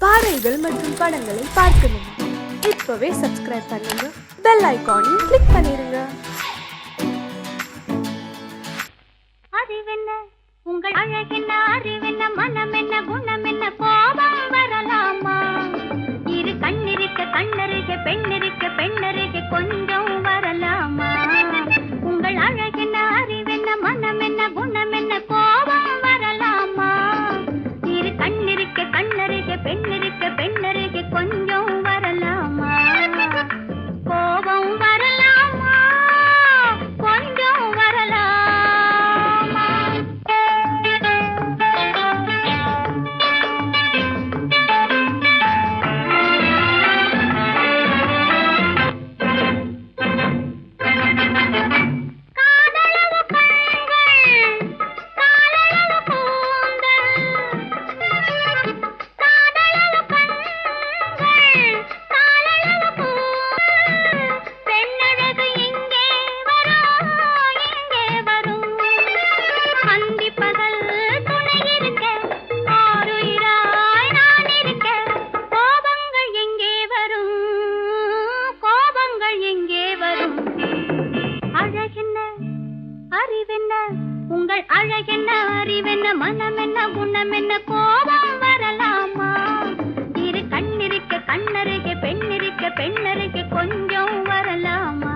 பாடல்கள் மற்றும் படங்களை பார்க்கணுமா? இப்பவே சப்ஸ்கிரைப் பண்ணுங்க, பெல் ஐகானையும் கிளிக் பண்ணிருங்க. அறிவென்ன உங்கள் அழகென்ன, அறிவென்ன மனம் என்ன, குணம் என்ன, கோபம் வரலாமா? இரு கண்ணிருக்க கண்ணருக, பெண்ணருக்க பெண்ணருக, கொஞ்சம் வரலாமா? உங்கள் அழகென்ன, அறிவென்ன மனம் என்ன, குணம் என்ன, கோபம் வரலாமா? இரு கண்ணிருக்க கண்ணருக, பெண்ணருக்க பெண்ணருக, கொஞ்சம் வரலாமா? கோபம் வரலாமா? கொஞ்சம் வரலாமா? உங்கள் அழகென்ன, அறிவென்ன மனம் என்ன, குணம் என்ன, கோபம் வரலாமா? இரு கண்ணிருக்க கண்ணருக, பெண்ணிருக்க பெண்ணருக, கொஞ்சம் வரலாமா?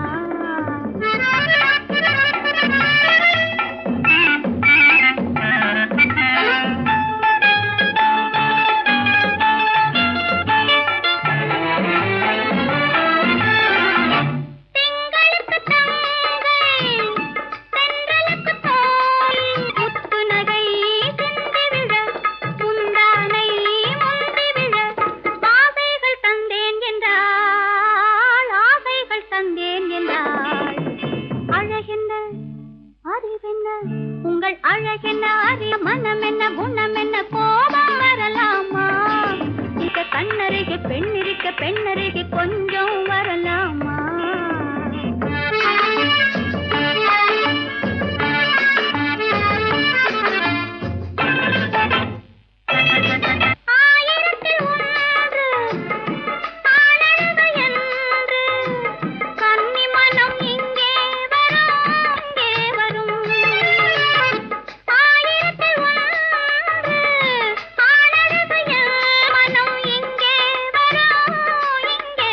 உங்கள் அழகென்ன, அறிய மனம் என்ன, குணம் என்ன, கோபம் வரலாமா? இக கண்ணருக பெண்ணிருக்க பெண்ணருக, கொஞ்சம் வரலாமா? இங்கே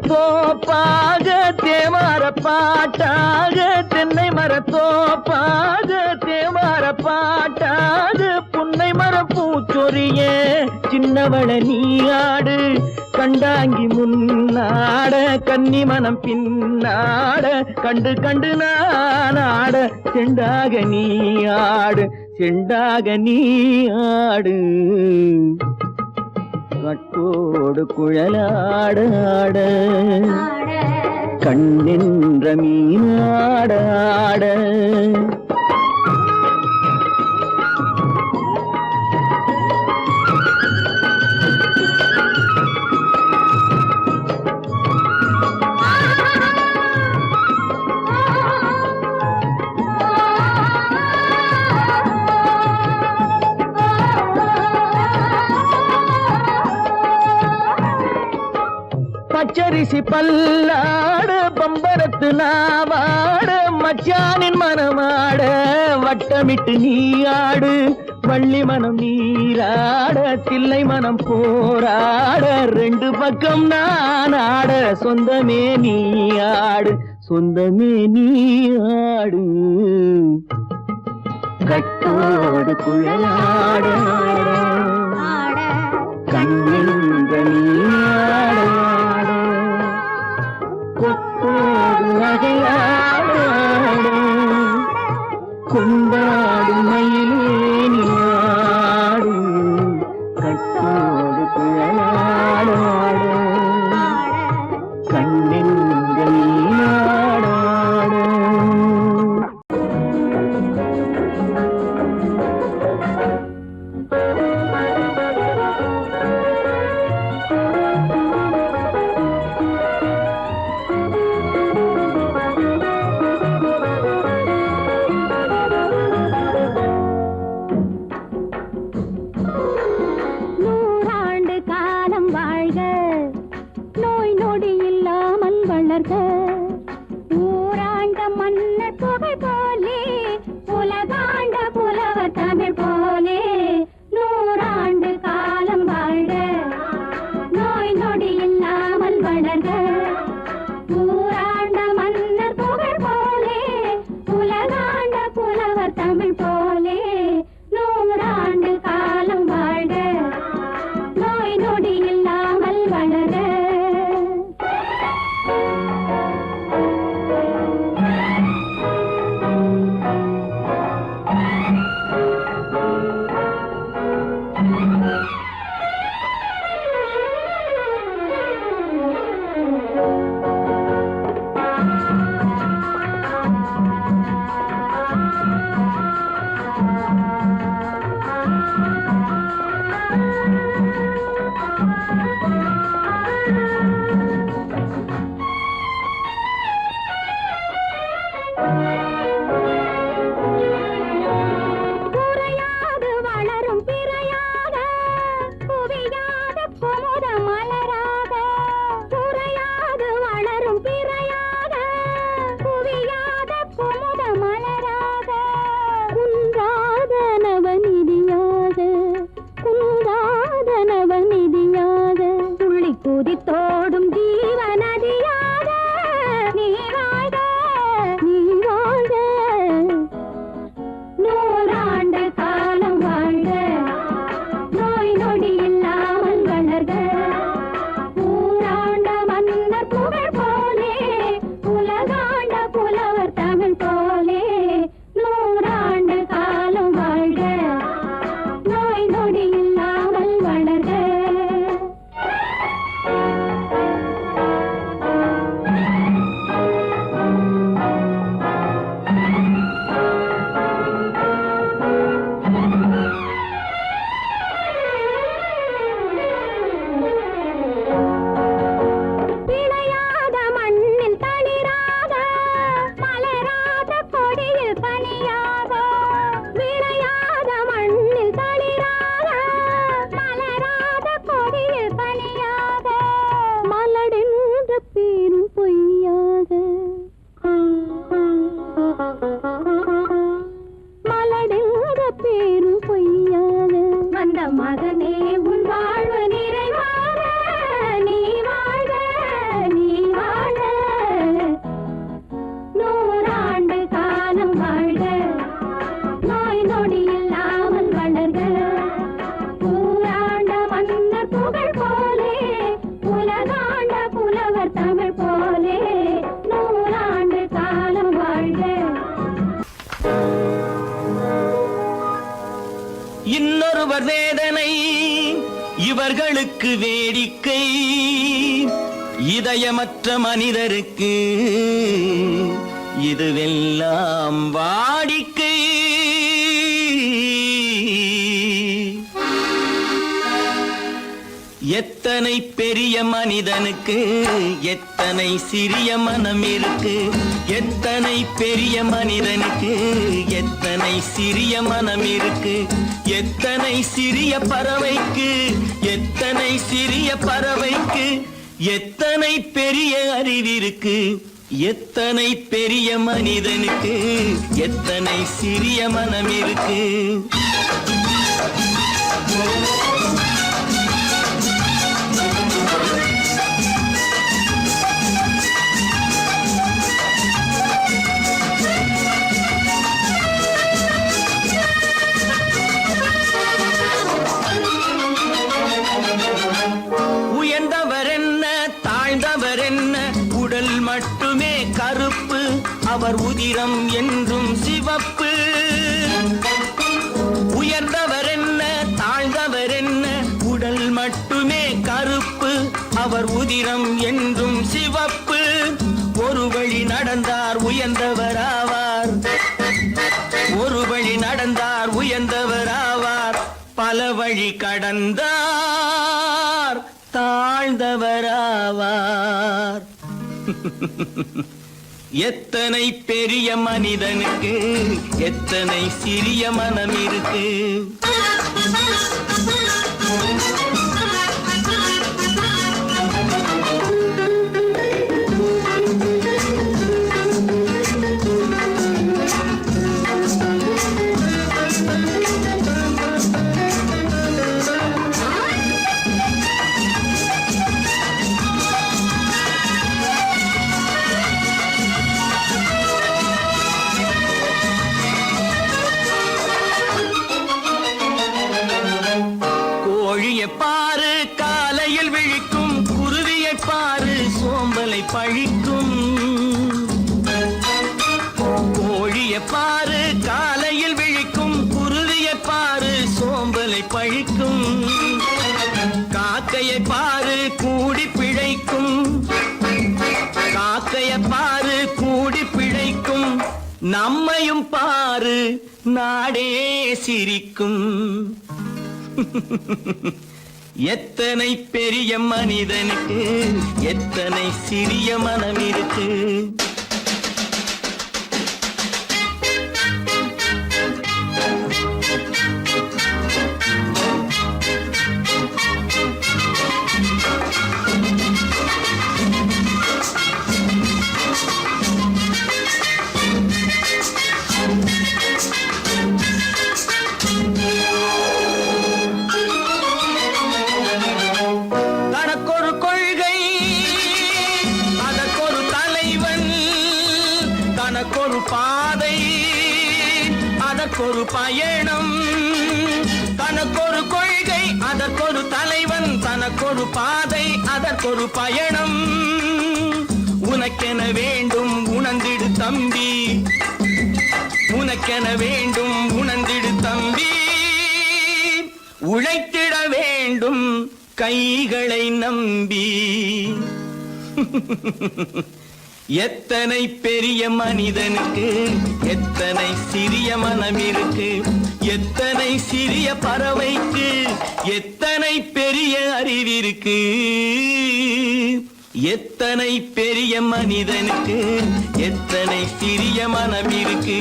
தோப்பாக தேவார பாட்டாக தென்னை மரத்தோப்பாக தேவார பாட்டாக புன்னை மர பூச்சொரிய சின்னவள நீயாடு கண்டாங்கி முன்னாட கன்னி மனம் பின்னாட கண்டு கண்டு நானாட செண்டாக நீயாடு செண்டாக நீயாடு கட்டோடு குழலாடாட கண்ணின்ற மீனாடாட பச்சரிசி பல்லாட பம்பரத்து நாவாட மச்சானின் மனமாட வட்டமிட்டு நீயாடு வள்ளி மனம் நீராட தில்லை மனம் போராட ரெண்டு பக்கம் நானாட சொந்தமே நீயாடு சொந்தமே நீயாடு கட்டோடு குழலாட கண்ணின்ற நீயாட கொத்தோடு நகையாட கொண்டாடு மயிலேனியாடு கட்டோடு குழலாட கண்ணின்ற நீயாட ஊராண்ட மன்னர் புகழ் போலே உலகாண்ட புலவர் தமிழ் போலே நூறாண்டு காலம் வாழ்க நோய் நொடி இல்லாமல் வளர்க ஊராண்ட மன்னர் புகழ் போலே உலகாண்ட புலவர் தமிழ் போலே நூறாண்டு காலம் வாழ்க நோய் நொடி இல்லாமல் வளர்க தோடும் ஜீவநதியாக நீ வாழ்க நீ வாழ்க நூறாண்டு காலம் வாழ்க நோய் நொடி இல்லாமல் வளர்க ஊராண்ட மன்னர் புகழ் போலே உலகாண்ட புலவர் தமிழ் போலே நூறாண்டு காலம் வாழ்க நோய் நொடி இல்லாமல் வளர்க மகனே உன் வாழ்வு நிறைவாக நீ வாழ்க நீ இன்னொருவர் வேதனை இவர்களுக்கு வேடிக்கை, இதயமற்ற மனிதருக்கு இதுவெல்லாம் வாடிக்கை. எத்தனை பெரிய மனிதனுக்கு எத்தனை சிறிய மனம் இருக்கு, எத்தனை பெரிய மனிதனுக்கு எத்தனை சிறிய மனம் இருக்கு, எத்தனை சிறிய பறவைக்கு எத்தனை சிறிய பறவைக்கு எத்தனை பெரிய அறிவிருக்கு, எத்தனை பெரிய மனிதனுக்கு எத்தனை சிறிய மனம் இருக்கு. உயர்ந்தவர் என்ன தாழ்ந்தவர் என்ன, உடல் மட்டுமே கருப்பு, அவர் உதிரம் என்றும் சிவப்பு. உயர்ந்தவர் என்ன தாழ்ந்தவர் என்ன, உடல் மட்டுமே கருப்பு, அவர் உதிரம் என்றும் சிவப்பு. ஒரு வழி நடந்தார் உயர்ந்தவராவார், ஒரு வழி நடந்தார் உயர்ந்தவராவார், பல வழி கடந்தார் தாழ்ந்தவராவார். எத்தனை பெரிய மனிதனுக்கு எத்தனை சிறிய மனம் இருக்கு. கோழியை பாரு காலையில் விழிக்கும், குருவியை பாரு சோம்பலை பழிக்கும். கோழியை பாரு காலையில் விழிக்கும், குருவியை பாரு சோம்பலை பழிக்கும். காக்கையை பாரு கூடி பிழைக்கும், காக்கையை பாரு கூடி பிழைக்கும். நம்மையும் பாரு நாடே சிரிக்கும். எத்தனை பெரிய மனிதனுக்கு எத்தனை சிறிய மனம் இருக்கு. தனக்கொரு கொள்கை அதற்கொரு தலைவன், தனக்கொரு பாதை அதற்கொரு பயணம். தனக்கொரு கொள்கை அதற்கொரு தலைவன், தனக்கொரு பாதை அதற்கொரு பயணம். உனக்கென வேண்டும் உணர்ந்திடு தம்பி, உனக்கென வேண்டும் உணர்ந்திடு தம்பி. உழைத்திட வேண்டும் கைகளை நம்பி. எத்தனை பெரிய மனிதனுக்கு எத்தனை சிறிய மனம் இருக்கு, எத்தனை சிறிய பறவைக்கு எத்தனை பெரிய அறிவிருக்கு, எத்தனை பெரிய மனிதனுக்கு எத்தனை சிறிய மனம் இருக்கு.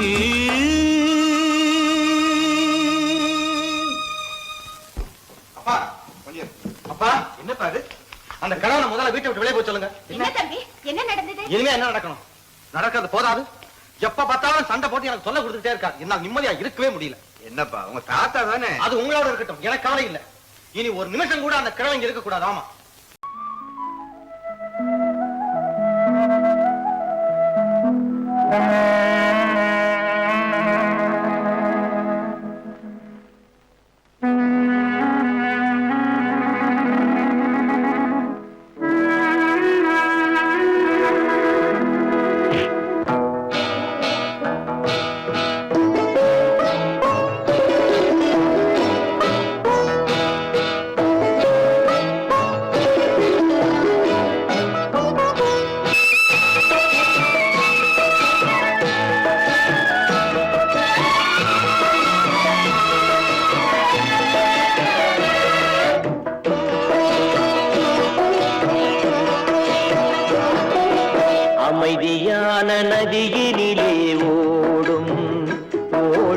அப்பா கொஞ்சம் அப்பா என்னப்பா இது? அந்த கணவனை முதல்ல வீட்டை விட்டு வெளியே போய் சொல்லுங்க. என்ன தம்பி என்ன நடந்தது? இனிமே என்ன நடக்கணும்? நடக்கிறது போதாது, எப்ப பார்த்தாலும் சண்டை போட்டு எனக்கு சொல்ல கொடுத்துட்டே இருக்கா. என்னால நிம்மதியா இருக்கவே முடியல. என்னப்பா உங்க தாத்தா தானே? அது உங்களோட இருக்கட்டும், எனக்கு கவலை இல்ல. இனி ஒரு நிமிஷம் கூட அந்த கிழவன் இங்க இருக்க கூடாது. ஆமா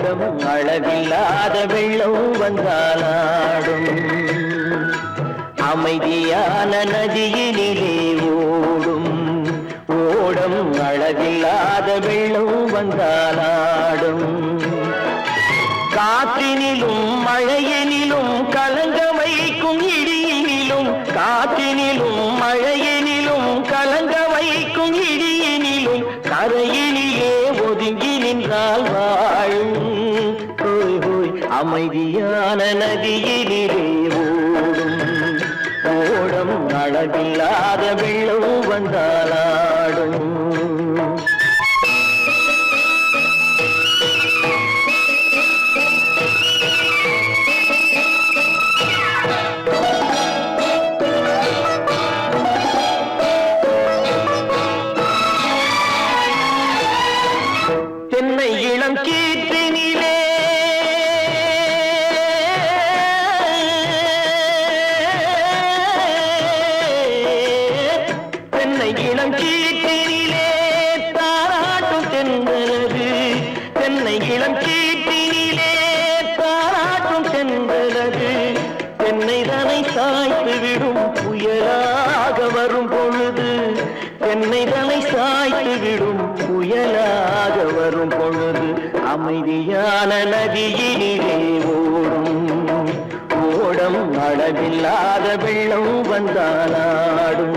ஓடம் அளவில்லாத வெள்ளம் வந்தாலாடும் அமைதியான நதியினிலே ஓடும் ஓடம் அளவில்லாத வெள்ளம் வந்தாலாடும் காற்றினிலும் மழையினிலும் கலங்க வைக்கும் இடியினிலும் காற்றினிலும் மழையினிலும் கலங்க வைக்கும் இடியினிலும் கரையினிலே ஒதுங்கி நின்றால் வாழும் ஹோய் ஹோய் அமைதியான நதியினிலே ஓடும் ஓடம் அளவில்லாத வெள்ளம் வந்தாலாடும் தென்னை இளம் கீற்றினிலே தென்னை இளம் கீற்றினிலே தாராட்டும் தென்றலது தென்னை இளம் கீற்றினிலே தாராட்டும் தென்றலது தென்னை தனை சாய்த்து விடும் புயலாக வரும் பொழுது தென்னை தனை சாய்த்து விடும் புயலாக வரும் பொழுது அமைதியான நதியினிலே ஓடும் ஓடம் அளவில்லாத வெள்ளம் வந்தாலாடும்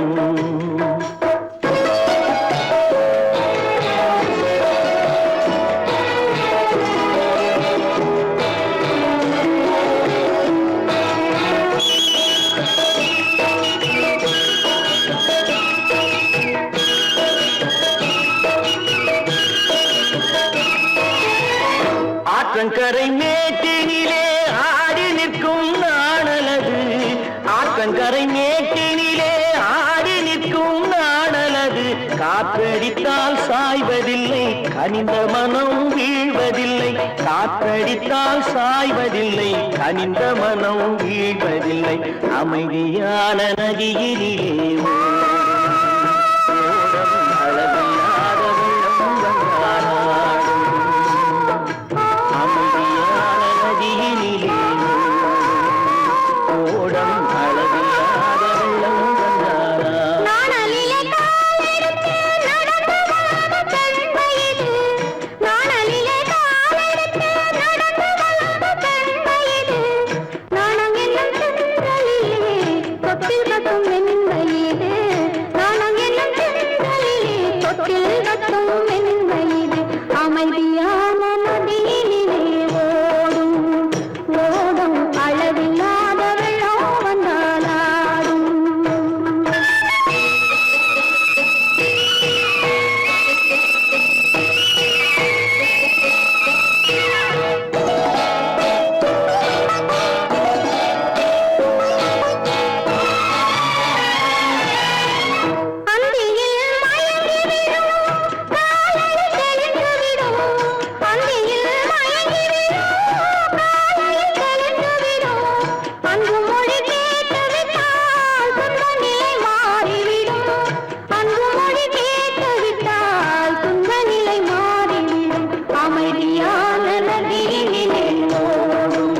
ஆற்றங்கரை மேட்டினிலே ஆடி நிற்கும் நாணலது ஆற்றங்கரை மேட்டினிலே ஆடி நிற்கும் நாணலது காற்றடித்தால் சாய்வதில்லை கனிந்த மனம் வீழ்வதில்லை காற்றடித்தால் சாய்வதில்லை கனிந்த மனம் வீழ்வதில்லை அமைதியான நதியினிலே ஓடும் அளவில்லாத வெள்ளம் வந்தாலாடும் அமைதியான நதியினிலே ஓடம் அளவில்லாத வெள்ளம் வந்தாலாடும் நாணலிலே காலெடுத்து நடந்து வளர்ந்த பெண்மையிது நாணலிலே காலெடுத்து நடந்து வளர்ந்த பெண்மையிது நாணம் என்னும் தென்றலிலே தொட்டில் கட்டும் மென்மையிது நாணம் என்னும் தென்றலிலே தொட்டில் கட்டும் மென்மையிது அமைதியான நதியினிலே ஓடும் ஓடும் அளவில்லாத வெள்ளம் வந்தாலாடும் அந்தியில் மயங்கிவிடும் காலையில் தெளிந்துவிடும் அந்தியில் மயங்கிவிடும் காலையில் தெளிந்துவிடும் அன்பு மொழி கேட்டுவிட்டால் துன்ப நிலை மாறிவிடும் அன்பு மொழி கேட்டுவிட்டால் துன்ப நிலை மாறிவிடும் அமைதியான நதியினிலே ஓடும்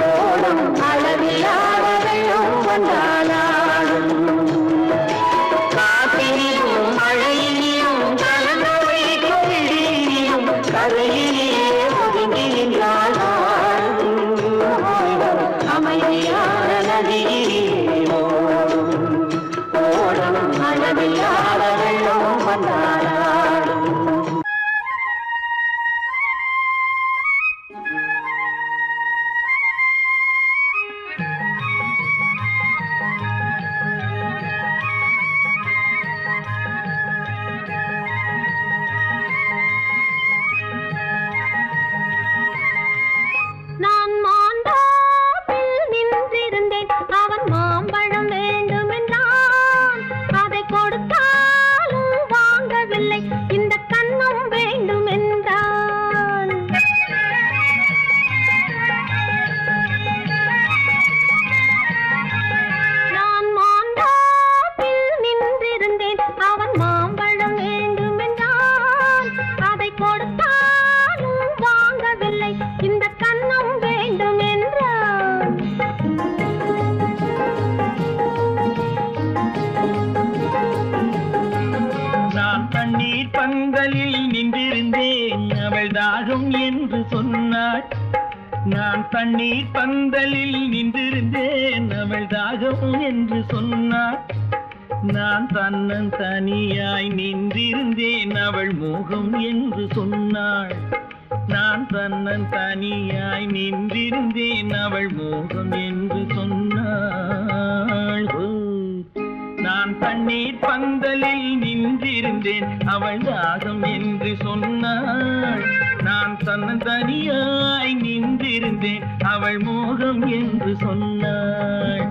ஓடும் அளவில்லாத வெள்ளம் வந்தாலாடும் காற்றினிலும் மழையினிலும் கலந்த வைக்கும் இடியினிலும் கரையிலே ஒதுங்கி நின்றால் அமைதியான நதியிலே ஓடும் ஓடும் அளவில்லாத வெள்ளம் வந்தாலாடும் நான் மாந்தோப்பில் நின்றிருந்தேன் அவன் மாம்பழம் வேண்டுமென்றான் அதை கொடுத்தாலும் வாங்கவில்லை இந்த கன்னம் வேண்டும் என்றான் வாங்கவில்லை, இந்த கன்னம் வேண்டும் என்றான். நான் தண்ணீர் பந்தலில் நின்றிருந்தேன், அவள் தாகம் என்று சொன்னாள். நான் தண்ணீர் பந்தலில் நின்றிருந்தேன், அவள் தாகம் என்று சொன்னாள். நான் தன்னன் தனியாய் நின்றிருந்தேன், அவள் மோகம் என்று சொன்னாள். நான் தன்னன் தனியாய் நின்றிருந்தேன், அவள் மோகம் என்று சொன்னாள். நான் தண்ணீர் பந்தலில் நின்றிருந்தேன், அவள் தாகம் என்று சொன்னாள். நான் தன்னன் தனியாய் நின்றிருந்தேன், அவள் மோகம் என்று சொன்னாள்.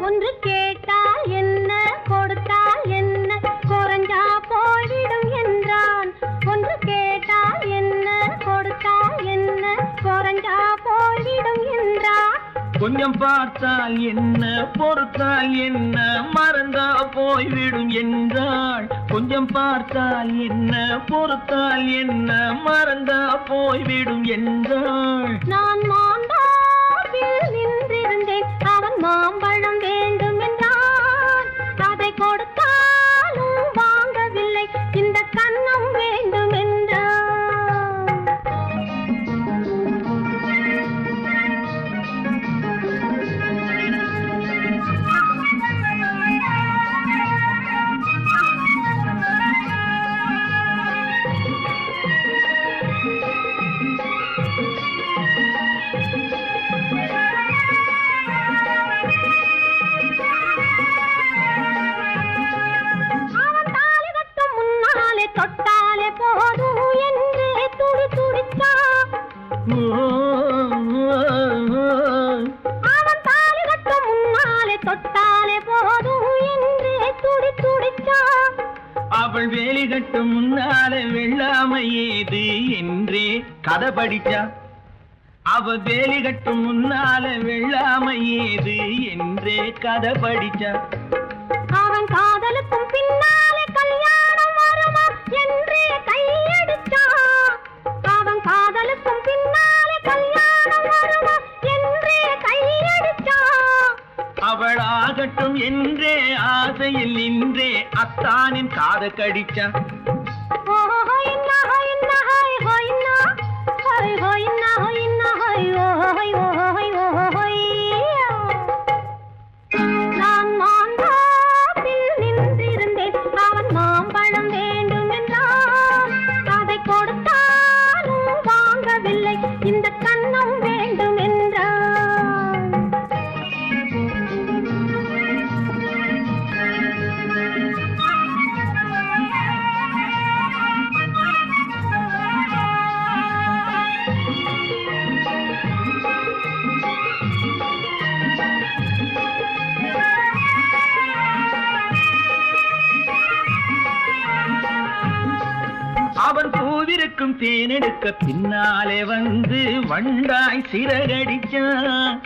ஒன்று கேட்டால் என்ன, கொடுத்தால் என்ன, குறைஞ்சா போய்விடும் என்றான். ஒன்று கேட்டால் என்ன, கொடுத்தால் என்ன, குறைஞ்சா போய்விடும் என்றான். கொஞ்சம் பார்த்தால் என்ன, பொறுத்தால் என்ன, மறந்தா போய்விடும் என்றாள். கொஞ்சம் பார்த்தால் என்ன, பொறுத்தால் என்ன, மறந்தா போய்விடும் என்றாள். நான் மாந்தாவில் நின்றிருந்தேன், அவன் மாம்பழம் வேண்டும் என்றான். அதை கொடுத்தாலும் வாங்கவில்லை, இந்த கன்னம் வேண்டும் என்றான். அவன் தாலி கட்டும் முன்னாலே தொட்டாலே போதும் என்றே துடி துடித்தான். அவன் தாலி கட்டும் முன்னாலே தொட்டாலே போதும் என்றே துடி துடித்தான். அவள் வேலி கட்டும் முன்னால வெள்ளாமை ஏது என்றே கதை படிச்சா. அவ வேலி கட்டும் முன்னால வெள்ளாமை ஏது என்றே கதை படிச்சா. அவன் காதலுக்கும் பின்னாலே கல்யாணம் வருமா என்றே கையடிச்சான். அவன் காதலுக்கும் பின்னாலே கல்யாணம் வருமா என்றே கையடிச்சான். அவள் ஆகட்டும் என்றே ஆசையில் நின்றே அத்தானின் காத கடிச்சா. நான் மாந்தாப்பில் நின்றிருந்தேன், அவன் மாம்பழம் வேண்டும் என்றான். அதை கொடுத்தாலும் வாங்கவில்லை, இந்த கன்னம் வேண்டும் என்றான். அவன் பூவிருக்கும் தேனெடுக்க பின்னாலே வந்து வண்டாய் சிறகடிச்சான்.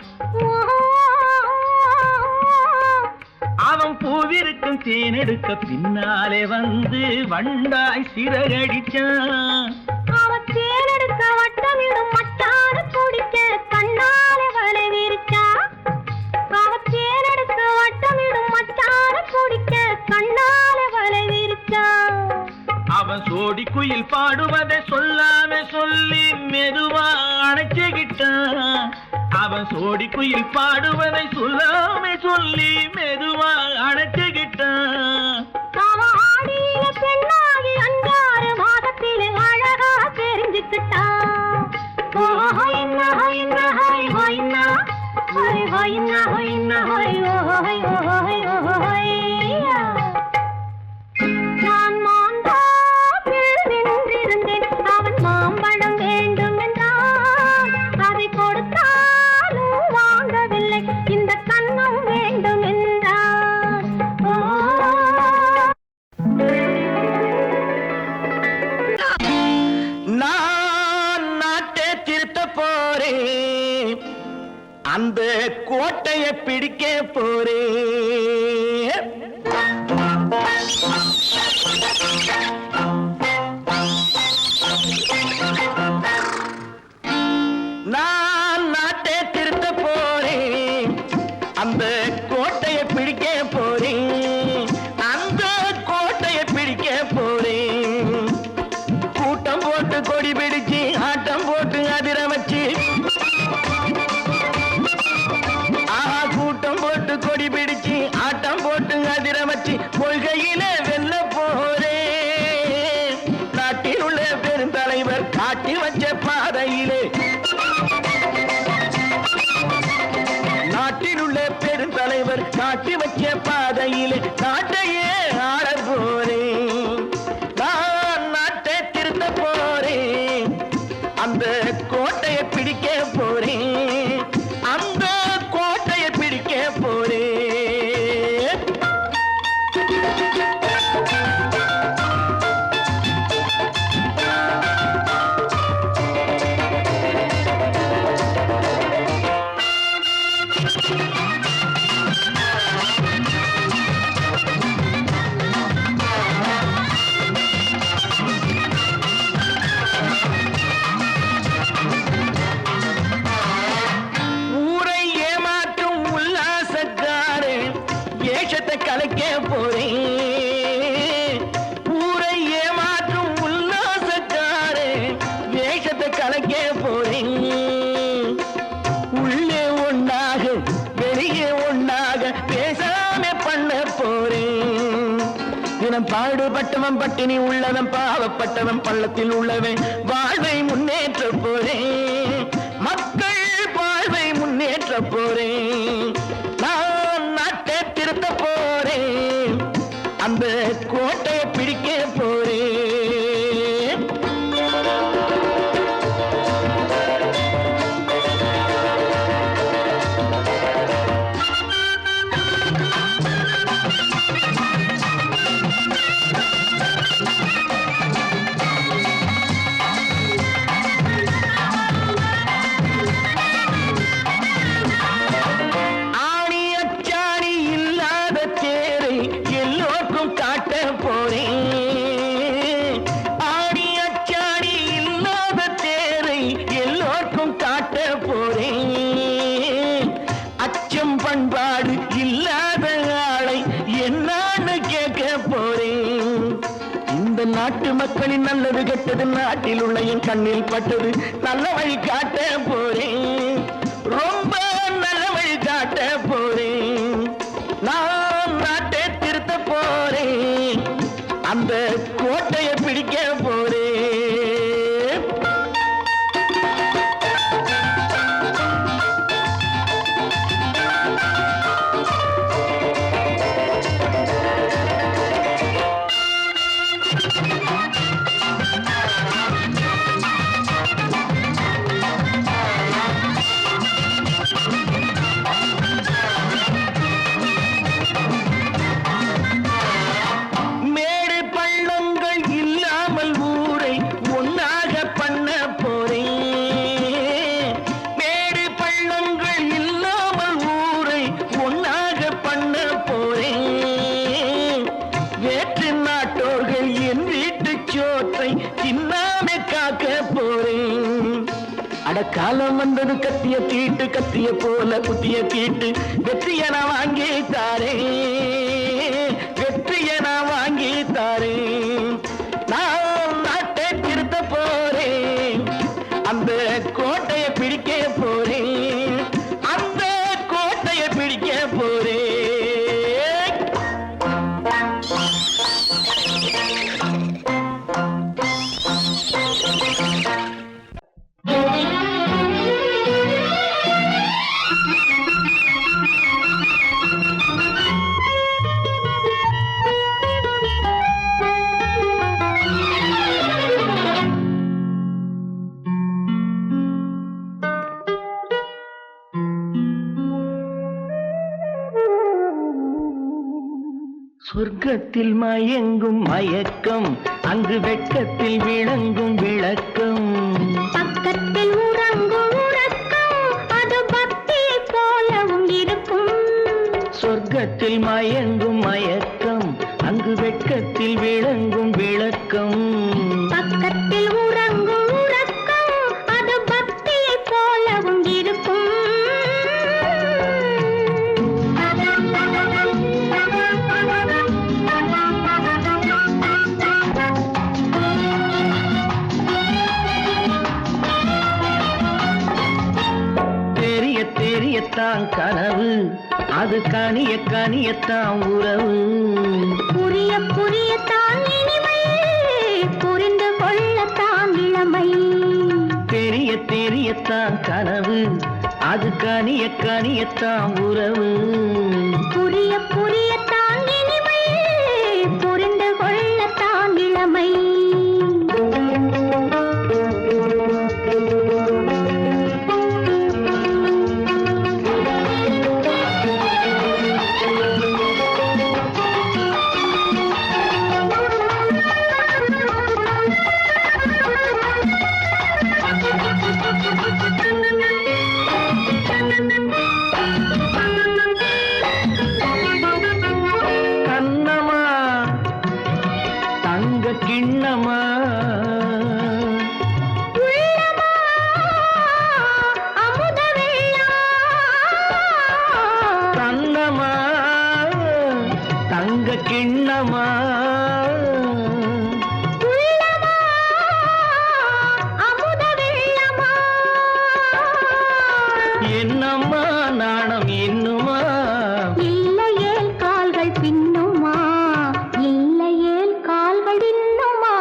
அவன் பூவிருக்கும் தேனெடுக்க பின்னாலே வந்து வண்டாய் சிறகடிச்சான். அவன் தேனெடுக்க வட்டமிடும் மட்டான குடிக்க கண்ணாலே வலை விரிச்சா. அவன் தேனெடுக்க வட்டமிடும் மட்டான குடிக்க கண்ணாலே வலை விரிச்சா. அவன் சோடி குயில் பாடுவதை சொல்லாம சொல்லி மெதுவா அணைச்சுக்கிட்டான். அவன் சோடி குயில் பாடுவதை சொல்லாம சொல்லி மெதுவா அணைச்சுக்கிட்டான். அவன் ஆடியில பெண்ணாகி 5-6 மாதத்திலே அழகா தெரிஞ்சுக்கிட்டான். நான் மாந்தாப்பில் நின்றிருந்தேன், அவன் மாம்பழம் வேண்டும் என்றான். அதை கொடுத்தாலும் வாங்கவில்லை, இந்த கன்னம் வேண்டும் என்றான். நான் நாட்டை திருத்த போறேன், அந்த கோட்டையை பிடிக்க போறேன். நான் நாட்டை திருத்த போறேன், அந்த கோட்டையை பிடிக்க போறேன், அந்த கோட்டையை பிடிக்க போறேன். கூட்டம் போட்டு கொடி பிடிச்சு ஆட்டம் போட்டு அதிர வச்சு, கூட்டம் போட்டு கொடி பிடிச்சு ஆட்டம் போட்டு அதிர வச்சு கொள்கையில வெல்ல போறேன். நாட்டில் உள்ள பெருந்தலைவர் காட்டி வச்ச பாதையிலே, நாட்டில் உள்ள பெருந்தலைவர் காட்டி வச்ச பாதையிலே நாட்டையே ஆள போறேன். நான் நாட்டை திருத்த போறேன், அந்த கோட்டையை பிடிக்க போறேன், அந்த கோட்டையை பிடிக்க போறேன். ஊரை ஏமாற்றும் உல்லாசக்காரன் ஏஷத்தை கலைக்க போறேன். ஊரை ஏமாற்றும் உல்லாசக்காரன் ஏஷத்தை கலைக்க போறேன். உள்ளே ஒண்ணாக வெளியே ஒண்ணாக பேசாம பண்ண போறேன். தினம் பாடுபட்டவன் பட்டினி உள்ளவன் பாவப்பட்டவன் பள்ளத்தில் உள்ளவன் வாழ்வை முன்னேற்ற போறேன். மக்கள் வாழ்வை முன்னேற்ற போறேன். நான் நாட்டை திருத்த போறேன், அந்த கோட்டையை பிடிக்க போறேன். ஆணி அச்சாணி இல்லாத தேரை எல்லோருக்கும் காட்ட போறேன். ஆணி அச்சாணி இல்லாத தேரை எல்லோருக்கும் காட்ட போறேன். அச்சம் பண்பாடு இல்லாத ஆளை என்னான்னு கேட்க போறேன். இந்த நாட்டு மக்களின் நல்லது கெட்டது நாட்டில் உள்ள என் கண்ணில் பட்டது நல்ல வழி காட்ட போறேன். ரொம்ப நல்ல வழி காட்ட போறேன். நான் நாட்டை திருத்த போறேன், அந்த கோட்டையை பிடிக்க போறேன். மேடு பள்ளங்கள் இல்லாமல் ஊரை ஒன்னாக பண்ண போறேன். மேடு பள்ளங்கள் இல்லாமல் ஊரை ஒன்னாக பண்ண போறேன். வேற்று நாட்டோர்கள் என் வீட்டு சோற்றை தின்னாம காக்க போறேன். அடக்காலம் வந்தது கத்திய தீட்டு, கத்திய போல குத்திய தீட்டு வெற்றிய நான் வாங்கி தாரேன், வெற்றிய நான் வாங்கி தாரேன். நான் நாட்டை திருத்த போறேன், அந்த கோட்டையை பிடிக்க போறேன், அந்த கோட்டையை பிடிக்க போறேன். சொர்க்கத்தில் மயங்கும் மயக்கம், அங்கு வெட்கத்தில் விளங்கும் விளக்கம். பக்கத்தில் உறங்கும் உறக்கம், அது பக்தியை சொர்க்கத்தில் மயங்கும் மயக்கம், அங்கு வெட்கத்தில் விளங்கும் விளக்கம். பக்கத்தில் உறங்கும் உறக்கம், அது பக்தியை போலவும் இருக்கும். தெரிய தெரியத்தான் கனவு, அது கனிய கனியத்தான் உறவு. புரிய புரியத்தான் இனிமை, புரிந்து கொள்ளத்தான் இளமை. தெரிய தெரியத்தான் கனவு, அது கனிய கனியத்தான் உறவு. புரிய புரியத்தான் இனிமை, புரிந்து கொள்ளத்தான் இளமை. கண்ணமா தங்க கிண்ணமா, உள்ளமா அமுத வெள்ளம். கண்ணமா தங்க கிண்ணமா, உள்ளமா அமுத வெள்ளமா. என்னம்மா நாணம் என்னுமா, இல்லையேல் கால்கள் பின்னுமா, இல்லையேல் கால்கள் இன்னுமா.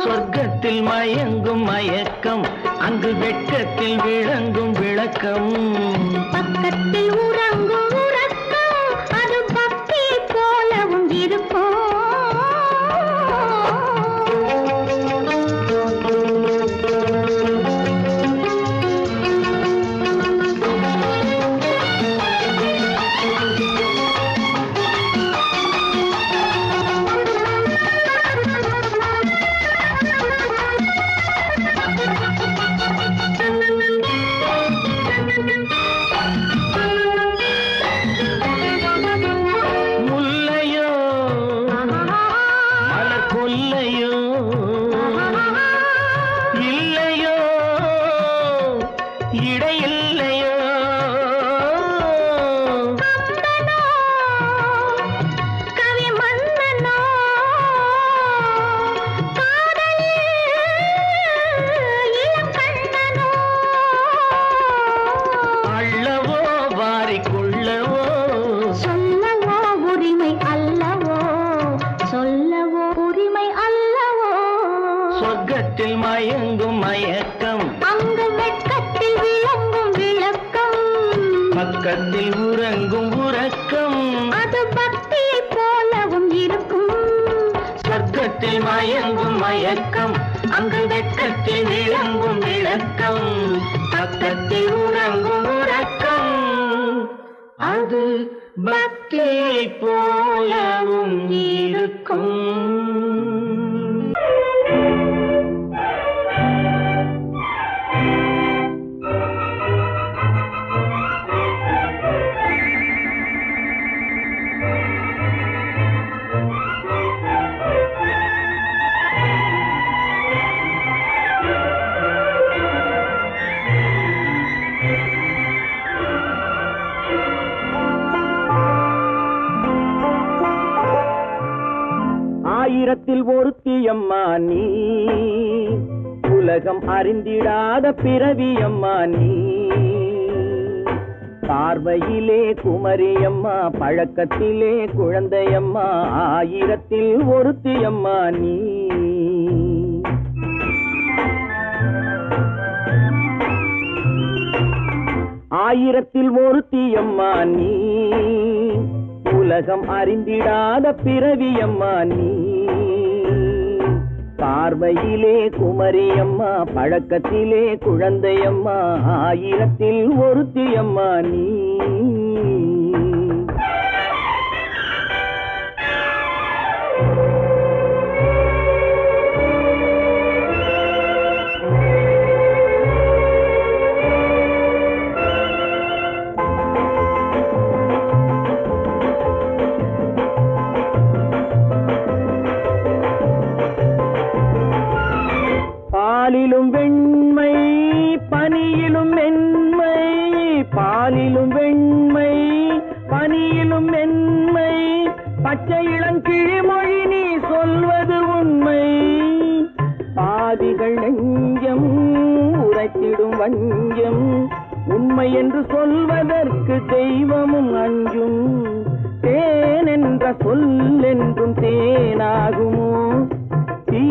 சொர்க்கத்தில் மயங்கும் மயக்கம், அங்கு வெட்கத்தில் விளங்கும் விளக்கம். பக்கத்தில் உறங்கும் உறக்கம், அது பக்தியை போலவும் இருக்கும். முல்லையோ மலர் கொல்லையோ, இல்லையோ இடையில்லையோ. கவி மன்னனோ, காதலில் இளங்கண்ணனோ. அள்ளவோ வாரிக்கொள்ளவோ, சொல்லவோ உரிமை அல்லவோ, சொல்லவோ உரிமை அல்லவோ. சொர்க்கத்தில் மயங்கும் மயக்கம், அங்கு வெட்கத்தில் விளங்கும் விளக்கம். பக்கத்தில் உறங்கும் உறக்கம். அது பக்தியை போலவும் இருக்கும். சொர்க்கத்தில் மயங்கும் மயக்கம், அங்கு வெட்கத்தில் விளங்கும் விளக்கம். பக்கத்தில் உறங்கும் உறக்கம், அது பக்தியை போலவும் இருக்கும். ஆயிரத்தில் ஒருத்தியம்மா நீ, உலகம் அறிந்திடாத பிறவியம்மா நீ. பார்வையிலே குமரியம்மா, பழக்கத்திலே குழந்தையம்மா. ஆயிரத்தில் ஒருத்தியம்மா நீ. ஆயிரத்தில் ஒருத்தியம்மா நீ, உலகம் அறிந்திடாத பிறவியம்மா நீ. பார்வையிலே குமரியம்மா, பழக்கத்திலே குழந்தையம்மா. ஆயிரத்தில் ஒருத்தியம்மா நீ. பாலிலும் வெண்மை பனியிலும் மென்மை பச்சை இளங்கிழிமொழி நீ சொல்வது உண்மை பாதிகள் நெஞ்சம் உரைத்திடும் வஞ்சம் உண்மை என்று சொல்வதற்கு தெய்வமும் அஞ்சும் தேன் என்ற சொல் என்றும் தேனாகுமோ தீ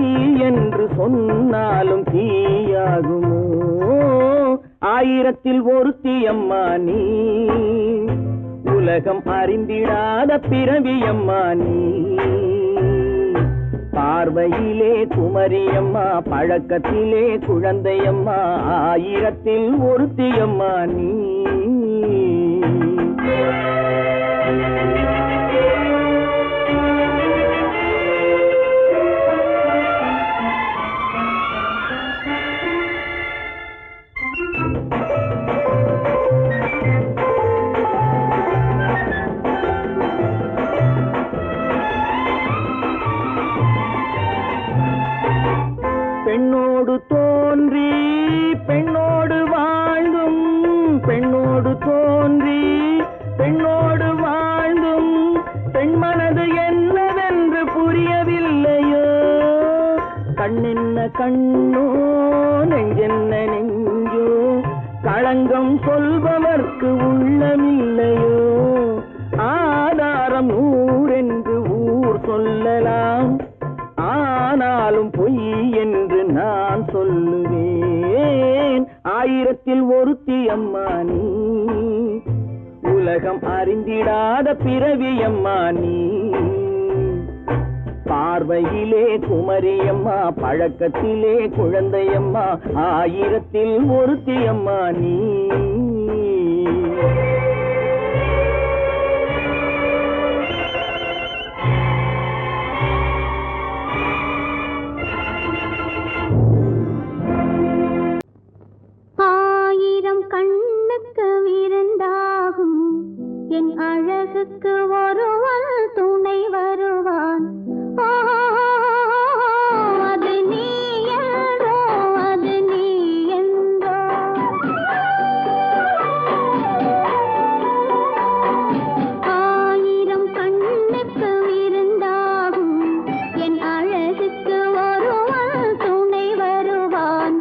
என்று சொன்னாலும் தீயாகுமோ ஆயிரத்தில் ஒருத்தி அம்மா நீ உலகம் அறிந்திடாத பிறவியம்மா நீ பார்வையிலே குமரியம்மா பழக்கத்திலே குழந்தையம்மா ஆயிரத்தில் ஒருத்தியம்மா நீ பெண்ணோடு தோன்றி பெண்ணோடு வாழ்ந்தும் பெண்ணோடு தோன்றி பெண்ணோடு வாழ்ந்தும் பெண் மனது என்னவென்று புரியவில்லையோ கண்ணென்ன கண்ணோ நெஞ்சென்ன நெஞ்சோ களங்கம் சொல்பவர்க்கு உள்ளமில்லையோ ஆதாரம் ஊரென்று ஊர் சொல்லலாம் ஆனாலும் பொய் என்று நான் சொல்லுவேன் ஆயிரத்தில் ஒருத்தி அம்மா நீ உலகம் அறிந்திடாத பிறவி அம்மா நீ பார்வையிலே குமரியம்மா பழக்கத்திலே குழந்தையம்மா ஆயிரத்தில் ஒருத்தி அம்மா நீ கண்ணுக்கு விருந்தாகும் என் அழகுக்கு ஒருவன் துணை வருவான் அது நீ என்றோ அது நீ என்றோ ஆயிரம் கண்ணுக்கு விருந்தாகும் என் அழகுக்கு ஒருவன் துணை வருவான்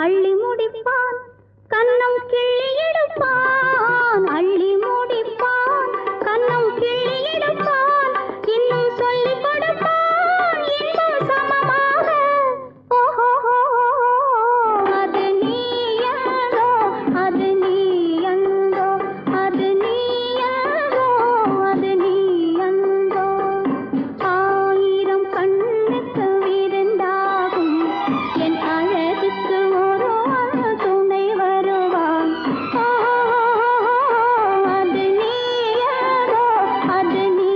அள்ளி முடிப்பான் கன்னம் கிள்ளி எடுப்பான் அள்ளி முடிப்பான் கன்னம் கிள்ளி எடுப்பான் இன்னும் சொல்லிக் கொடுப்பான் இன்னும் சமமாக ஓஹோ அது நீ யாரோ அது நீ அந்தோ அது நீ யாரோ அது நீ அந்தோ ஆயிரம் கண்ணுக்கு விருந்தாகும் என் அழகுக்கு ஒரு துணை வருவான் அது நீ யாரோ அது நீ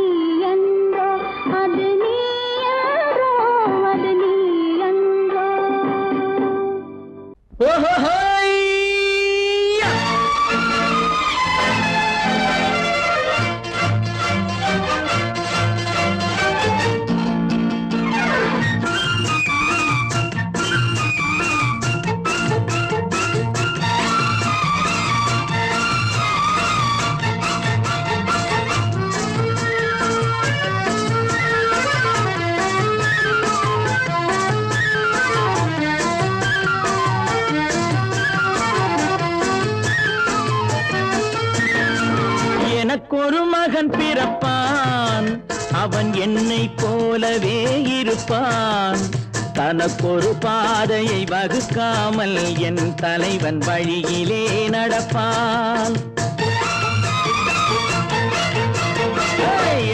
அந்தோ அது நீ யாரோ அது நீ அந்தோ ஓஹோஹோய்யா! எனக்கொரு மகன் பிறப்பான் அவன் என்னை போலவே இருப்பான் தனக்கொரு பாதையை வகுக்காமல் என் தலைவன் வழியிலே நடப்பான்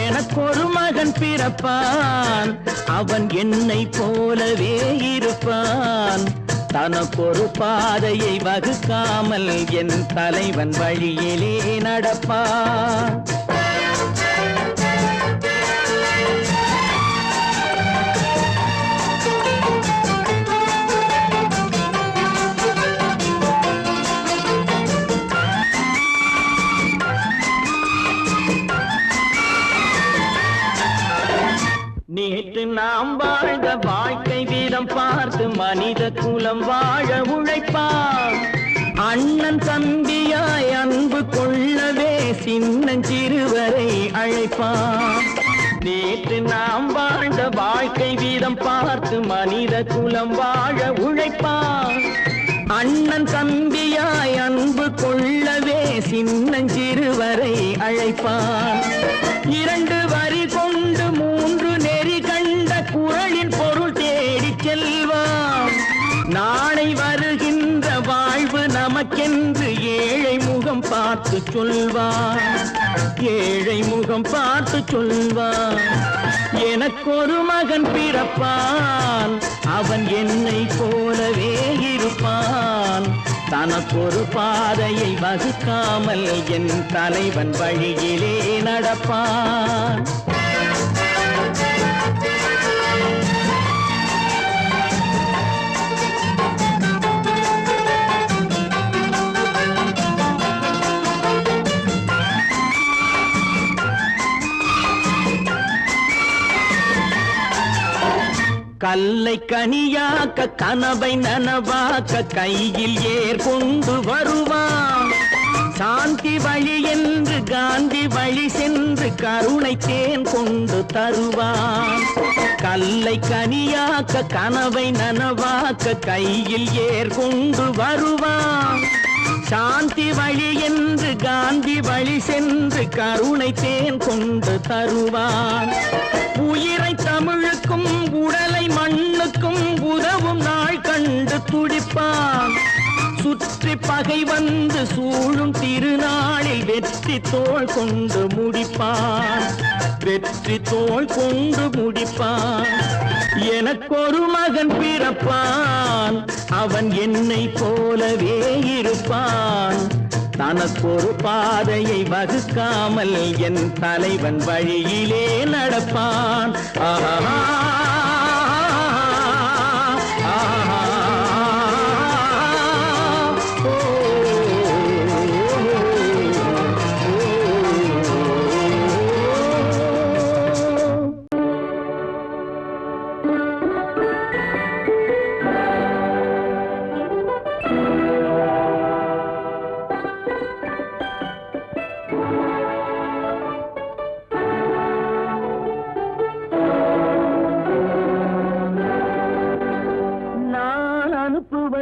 எனக்கொரு மகன் பிறப்பான் அவன் என்னை போலவே இருப்பான் தனக்கொரு பாதையை வகுக்காமல் என் தலைவன் வழியிலே நடப்பான் நேற்று நாம் வாழ்ந்த வாழ்க்கை வீதம் பார்த்து மனித குலம் வாழ உழைப்பான் அண்ணன் தம்பியாய் அன்பு கொள்ளவே சின்னஞ்சிறுவரை அழைப்பான் நேற்று நாம் வாழ்ந்த வாழ்க்கை வீதம் பார்த்து மனித குலம் வாழ உழைப்பான் அண்ணன் தம்பியாய் அன்பு கொள்ளவே சின்னஞ்சிறுவரை அழைப்பான் இரண்டு வரி கொண்டு மூன்று நெறி கண்ட குறளின் பொருள் தேடிச் செல்வான் நாளை வருகின்ற வாழ்வு நமக்கென்று ஏழை முகம் பார்த்து சொல்வான் ஏழை முகம் பார்த்து சொல்வான் எனக்கொரு மகன் பிறப்பான் அவன் என்னை போலவே இருப்பான் தனக்கொரு பாதையை வகுக்காமல் என் தலைவன் வழியிலே நடப்பான் கல்லை கனியாக்க கனவை நனவாக்க கையில் ஏற்கொண்டு வருவான் சாந்தி வழி என்று காந்தி வழி சென்று கருணை தேன் கொண்டு தருவான் கல்லை கனியாக்க கனவை நனவாக்க கையில் ஏற்கொண்டு வருவான் சாந்தி வழி என்று காந்தி வழி சென்று கருணை தேன் கொண்டு தருவான் உயிரை தமிழுக்கும் உடலை மண்ணுக்கும் உதவும் நாள் கண்டு துடிப்பான் சுற்றி பகை வந்து சூழும் திருநாளில் வெற்றி தோள் கொண்டு முடிப்பான் வெற்றி தோள் கொண்டு முடிப்பான் எனக்கொரு மகன் பிறப்பான் அவன் என்னை போலவே இருப்பான் தனக்கொரு பாதையை வகுக்காமல் என் தலைவன் வழியிலே நடப்பான் ஆஹா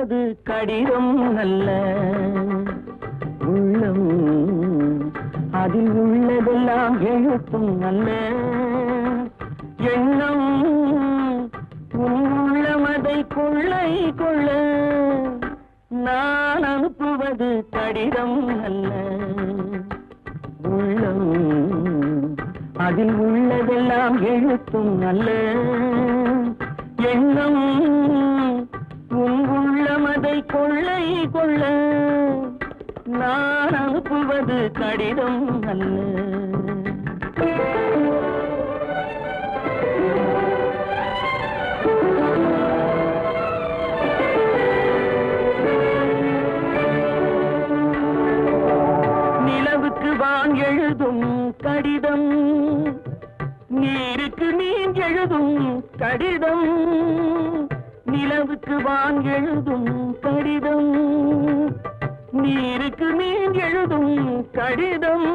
அனுப்புவது கடிதம் அல்ல உள்ளம் அதில் உள்ளதெல்லாம் எழுத்தும் அல்ல எண்ணம் உள்ளமதை கொள்ளை கொள்ள நான் அனுப்புவது கடிதம் அல்ல உள்ளம் அதில் உள்ளதெல்லாம் எழுத்தும் அல்ல எண்ணம் உள்ளமதை கொள்ளை கொள்ள நான் அனுப்புவது கடிதம் அல்ல நிலவுக்கு வான் எழுதும் கடிதம் நீருக்கு நீர் எழுதும் கடிதம் நிலவுக்கு வான் எழுதும் கடிதம் நீருக்கு நீர் எழுதும் கடிதம்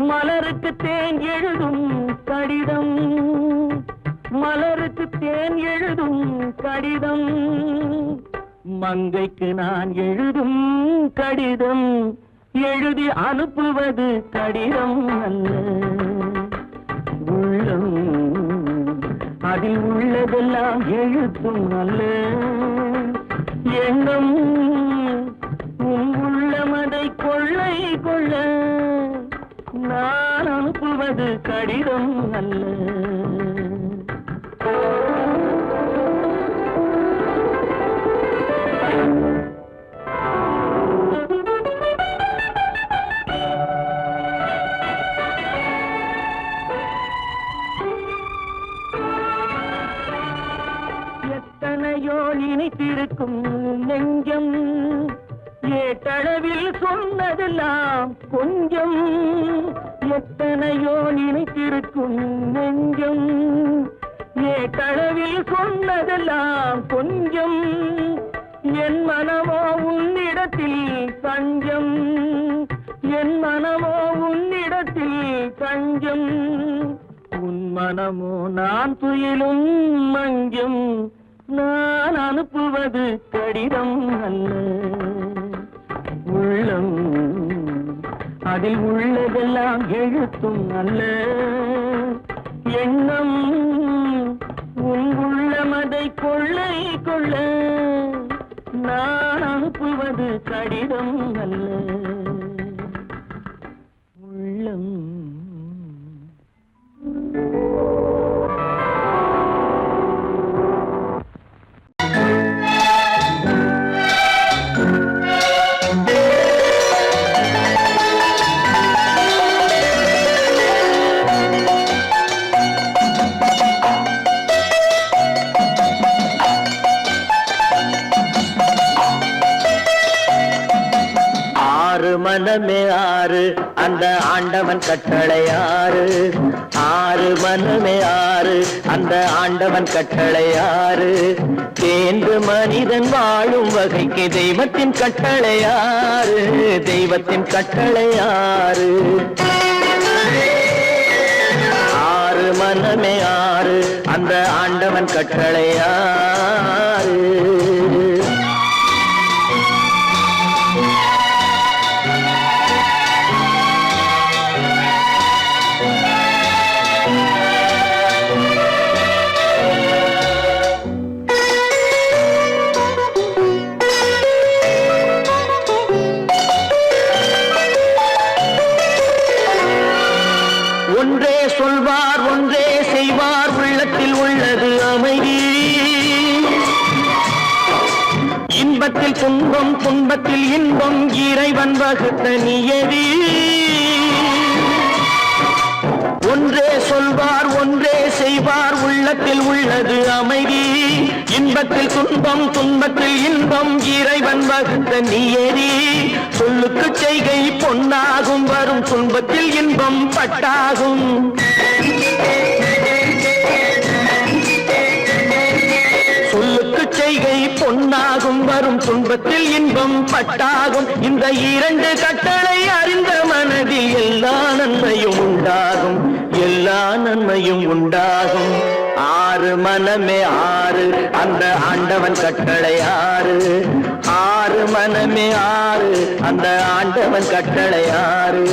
மலருக்கு தேன் எழுதும் கடிதம் மலருக்கு தேன் எழுதும் கடிதம் மங்கைக்கு நான் எழுதும் கடிதம் எழுதி அனுப்புவது கடிதம் அல்ல உள்ளம் அதில் உள்ளதெல்லாம் எழுத்தும் அல்ல எண்ணம் உள்ளமதை கொள்ளை கொள்ள நான் அனுப்புவது கடிதம் அல்ல எத்தனையோ நினைத்திருக்கும் நெஞ்சம் ஏட்டளவில் சொன்னதெல்லாம் கொஞ்சம் எத்தனையோ நினைத்திருக்கும் நெஞ்சம் ஏட்டளவில் சொன்னதெல்லாம் கொஞ்சம் என் மனமோ உன்னிடத்தில் தஞ்சம் என் மனமோ உன்னிடத்தில் தஞ்சம் உன் மனமோ நான் துயிலும் மஞ்சம் நான் அனுப்புவது கடிதம் அல்ல உள்ளம் அதில் உள்ளதெல்லாம் எழுத்தும் அல்ல எண்ணம் உன் உள்ளமதை கொள்ளை கொள்ள நான் அனுப்புவது கடிதம் அல்ல உள்ளம் மனமே ஆறு அந்த ஆண்டவன் கட்டளை ஆறு ஆறு மனமே ஆறு அந்த ஆண்டவன் கட்டளை ஆறு தேர்ந்து மனிதன் வாழும் வகைக்கு தெய்வத்தின் கட்டளை ஆறு தெய்வத்தின் கட்டளை ஆறு ஆறு மனமே ஆறு அந்த ஆண்டவன் கட்டளை ஆறு ஒன்றே சொல்வார் ஒன்றே செய்வார் உள்ளத்தில் உள்ளது அமைதி இன்பத்தில் துன்பம் துன்பத்தில் இன்பம் இறைவன் வகுத்த நியதி ஒன்றே சொல்வார் ஒன்றே செய்வார் உள்ளத்தில் உள்ளது அமைதி இன்பத்தில் துன்பம் துன்பத்தில் இன்பம் இறைவன் வகுத்த நியதி சொல்லுக்கு செய்கை பொன்னாகும் வரும் துன்பத்தில் இன்பம் பட்டாகும் சொல்லுக்கு செய்கை பொன்னாகும் வரும் துன்பத்தில் இன்பம் பட்டாகும் இந்த இரண்டு கட்டளை அறிந்த மனதில் எல்லா நன்மையும் உண்டாகும் எல்லா நன்மையும் உண்டாகும் ஆறு மனமே ஆறு அந்த ஆண்டவன் கட்டளை ஆறு. ஆறு மனமே ஆறு அந்த ஆண்டவன் கட்டளை ஆறு.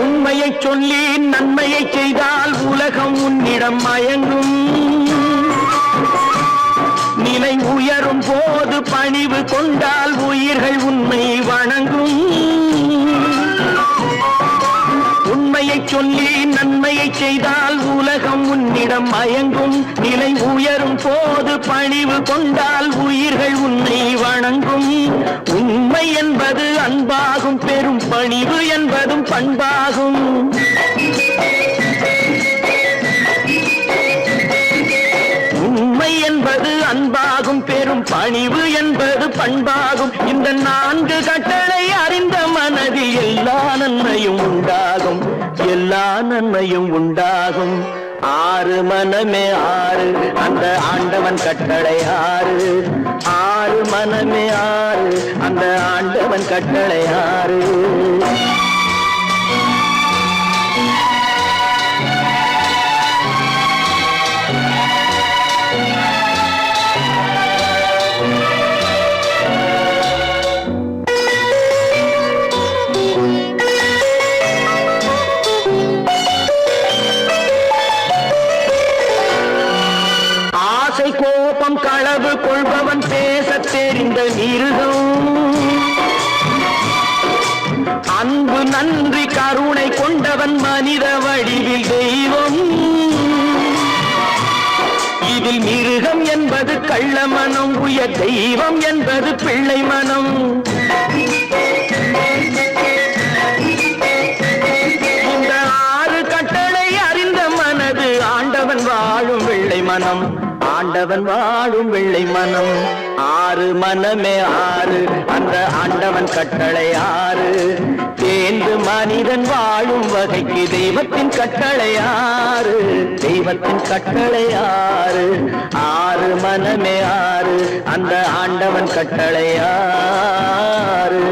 உண்மையை சொல்லி நன்மையை செய்தால் உலகம் உன்னிடம் மயங்கும். நிலை உயரும் போது பணிவு கொண்டால் உயிர்கள் உன்னை வணங்கும். உண்மையை சொல்லி நன்மையை செய்தால் உலகம் உன்னிடம் மயங்கும். நிலை உயரும் போது பணிவு கொண்டால் உயிர்கள் உன்னை வணங்கும். உண்மை என்பது அன்பாகும், பெரும் பணிவு என்பதும் பண்பாகும். உண்மை என்பது அன்பாகும், பெரும் பணிவு என்பது பண்பாகும். இந்த 4 கட்டளை அறிந்த மனதில் எல்லா நன்மையும் உண்டாகும், எல்லா நன்மையும் உண்டாகும். ஆறு மனமே ஆறு அந்த ஆண்டவன் கட்டளை ஆறு. ஆறு மனமே ஆறு அந்த ஆண்டவன் கட்டளை ஆறு. கோபம் களவு கொள்பவன் பேசத் தெரிந்த மிருகம். அன்பு நன்றி கருணை கொண்டவன் மனித வடிவில் தெய்வம். இதில் மிருகம் என்பது கள்ள மனம், உயர் தெய்வம் என்பது பிள்ளை மனம். இந்த 6 கட்டளை அறிந்த மனது ஆண்டவன் வாழும் வெள்ளை மனம், ஆண்டவன் வாழும் வெள்ளை மனம். ஆறு மனமே ஆறு அந்த ஆண்டவன் கட்டளை ஆறு. தேர்ந்து மனிதன் வாழும் வகைக்கு தெய்வத்தின் கட்டளை ஆறு, தெய்வத்தின் கட்டளை ஆறு. ஆறு மனமே ஆறு அந்த ஆண்டவன் கட்டளை ஆறு.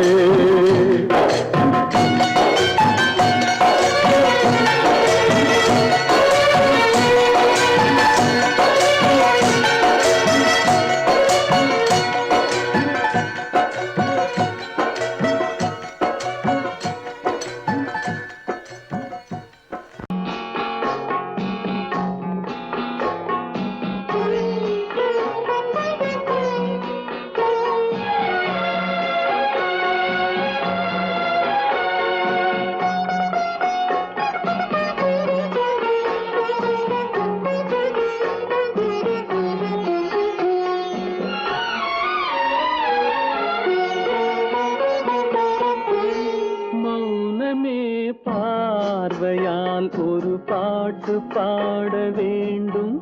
பார்வையால் ஒரு பாட்டு பாட வேண்டும்.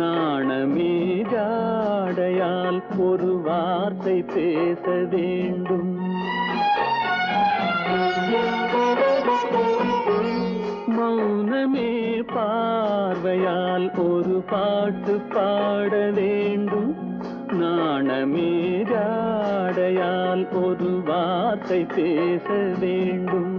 நாணமே ஜாடையால் ஒரு வார்த்தை பேச வேண்டும். மௌனமே பார்வையால் ஒரு பாட்டு பாட வேண்டும். நாணமே ஜாடையால் ஒரு வார்த்தை பேச வேண்டும்.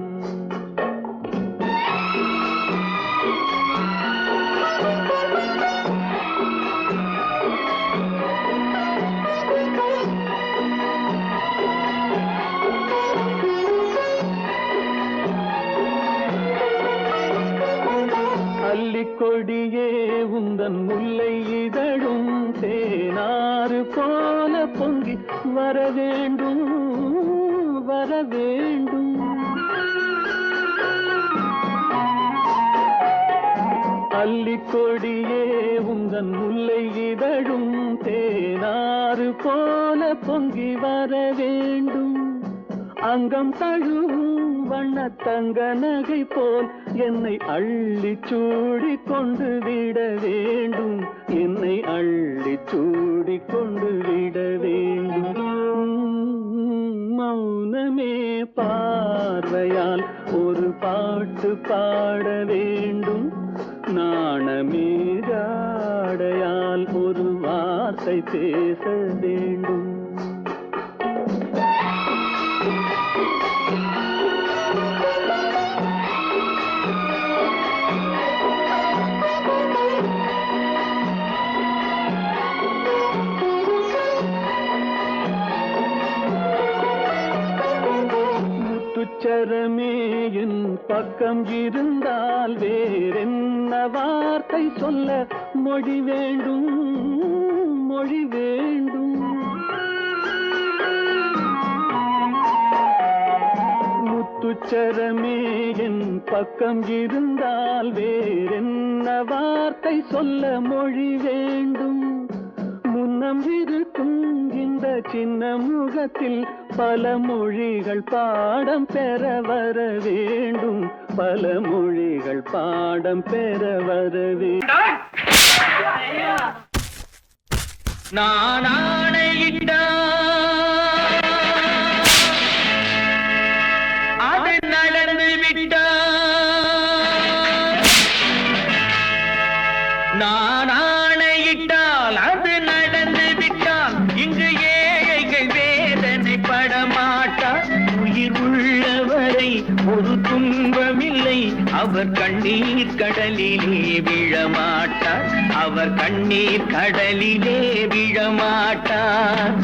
கொடியே உந்தன் முல்லை இதழும் தேனாறு போல பொங்கி வர வேண்டும், வர வேண்டும். அல்லிக்கொடியே உந்தன் முல்லை இதழும் தேனாறு போல பொங்கி வர வேண்டும். அங்கம் தழுவும் வண்ணத்தங்க நகை போல் என்னை அள்ளி சூடி கொண்டு விட வேண்டும், என்னை அள்ளி சூடி கொண்டு விட வேண்டும். மௌனமே பார்வையால் ஒரு பாட வேண்டும். நாணமேகாடையால் ஒரு வார்த்தை பேச வேண்டும். முத்துச்சரமே என் பக்கம் இருந்தால் வேறென்ன வார்த்தை சொல்ல மொழி வேண்டும், மொழி வேண்டும். முத்துச்சரமே என் பக்கம் இருந்தால் வேறென்ன வார்த்தை சொல்ல மொழி வேண்டும். முன்னம் இருக்கும் இந்த சின்ன முகத்தில் பல மொழிகள் பாடம் பெற வர வேண்டும், பல மொழிகள் பாடம் பெற வர வேண்டும். நான் ஆணையிட்டால் அது நடந்து விட்டால், நான் ஆணையிட்டால் அது நடந்து விட்டால், இங்கு ஏழைகள் வேதனை படமாட்டார். உயிர் உள்ளவரை ஒரு துன்பமில்லை, அவர் கண்ணீர் கடலிலே விழமாட்டார், அவர் கண்ணீர் கடலிலே விழமாட்டார்.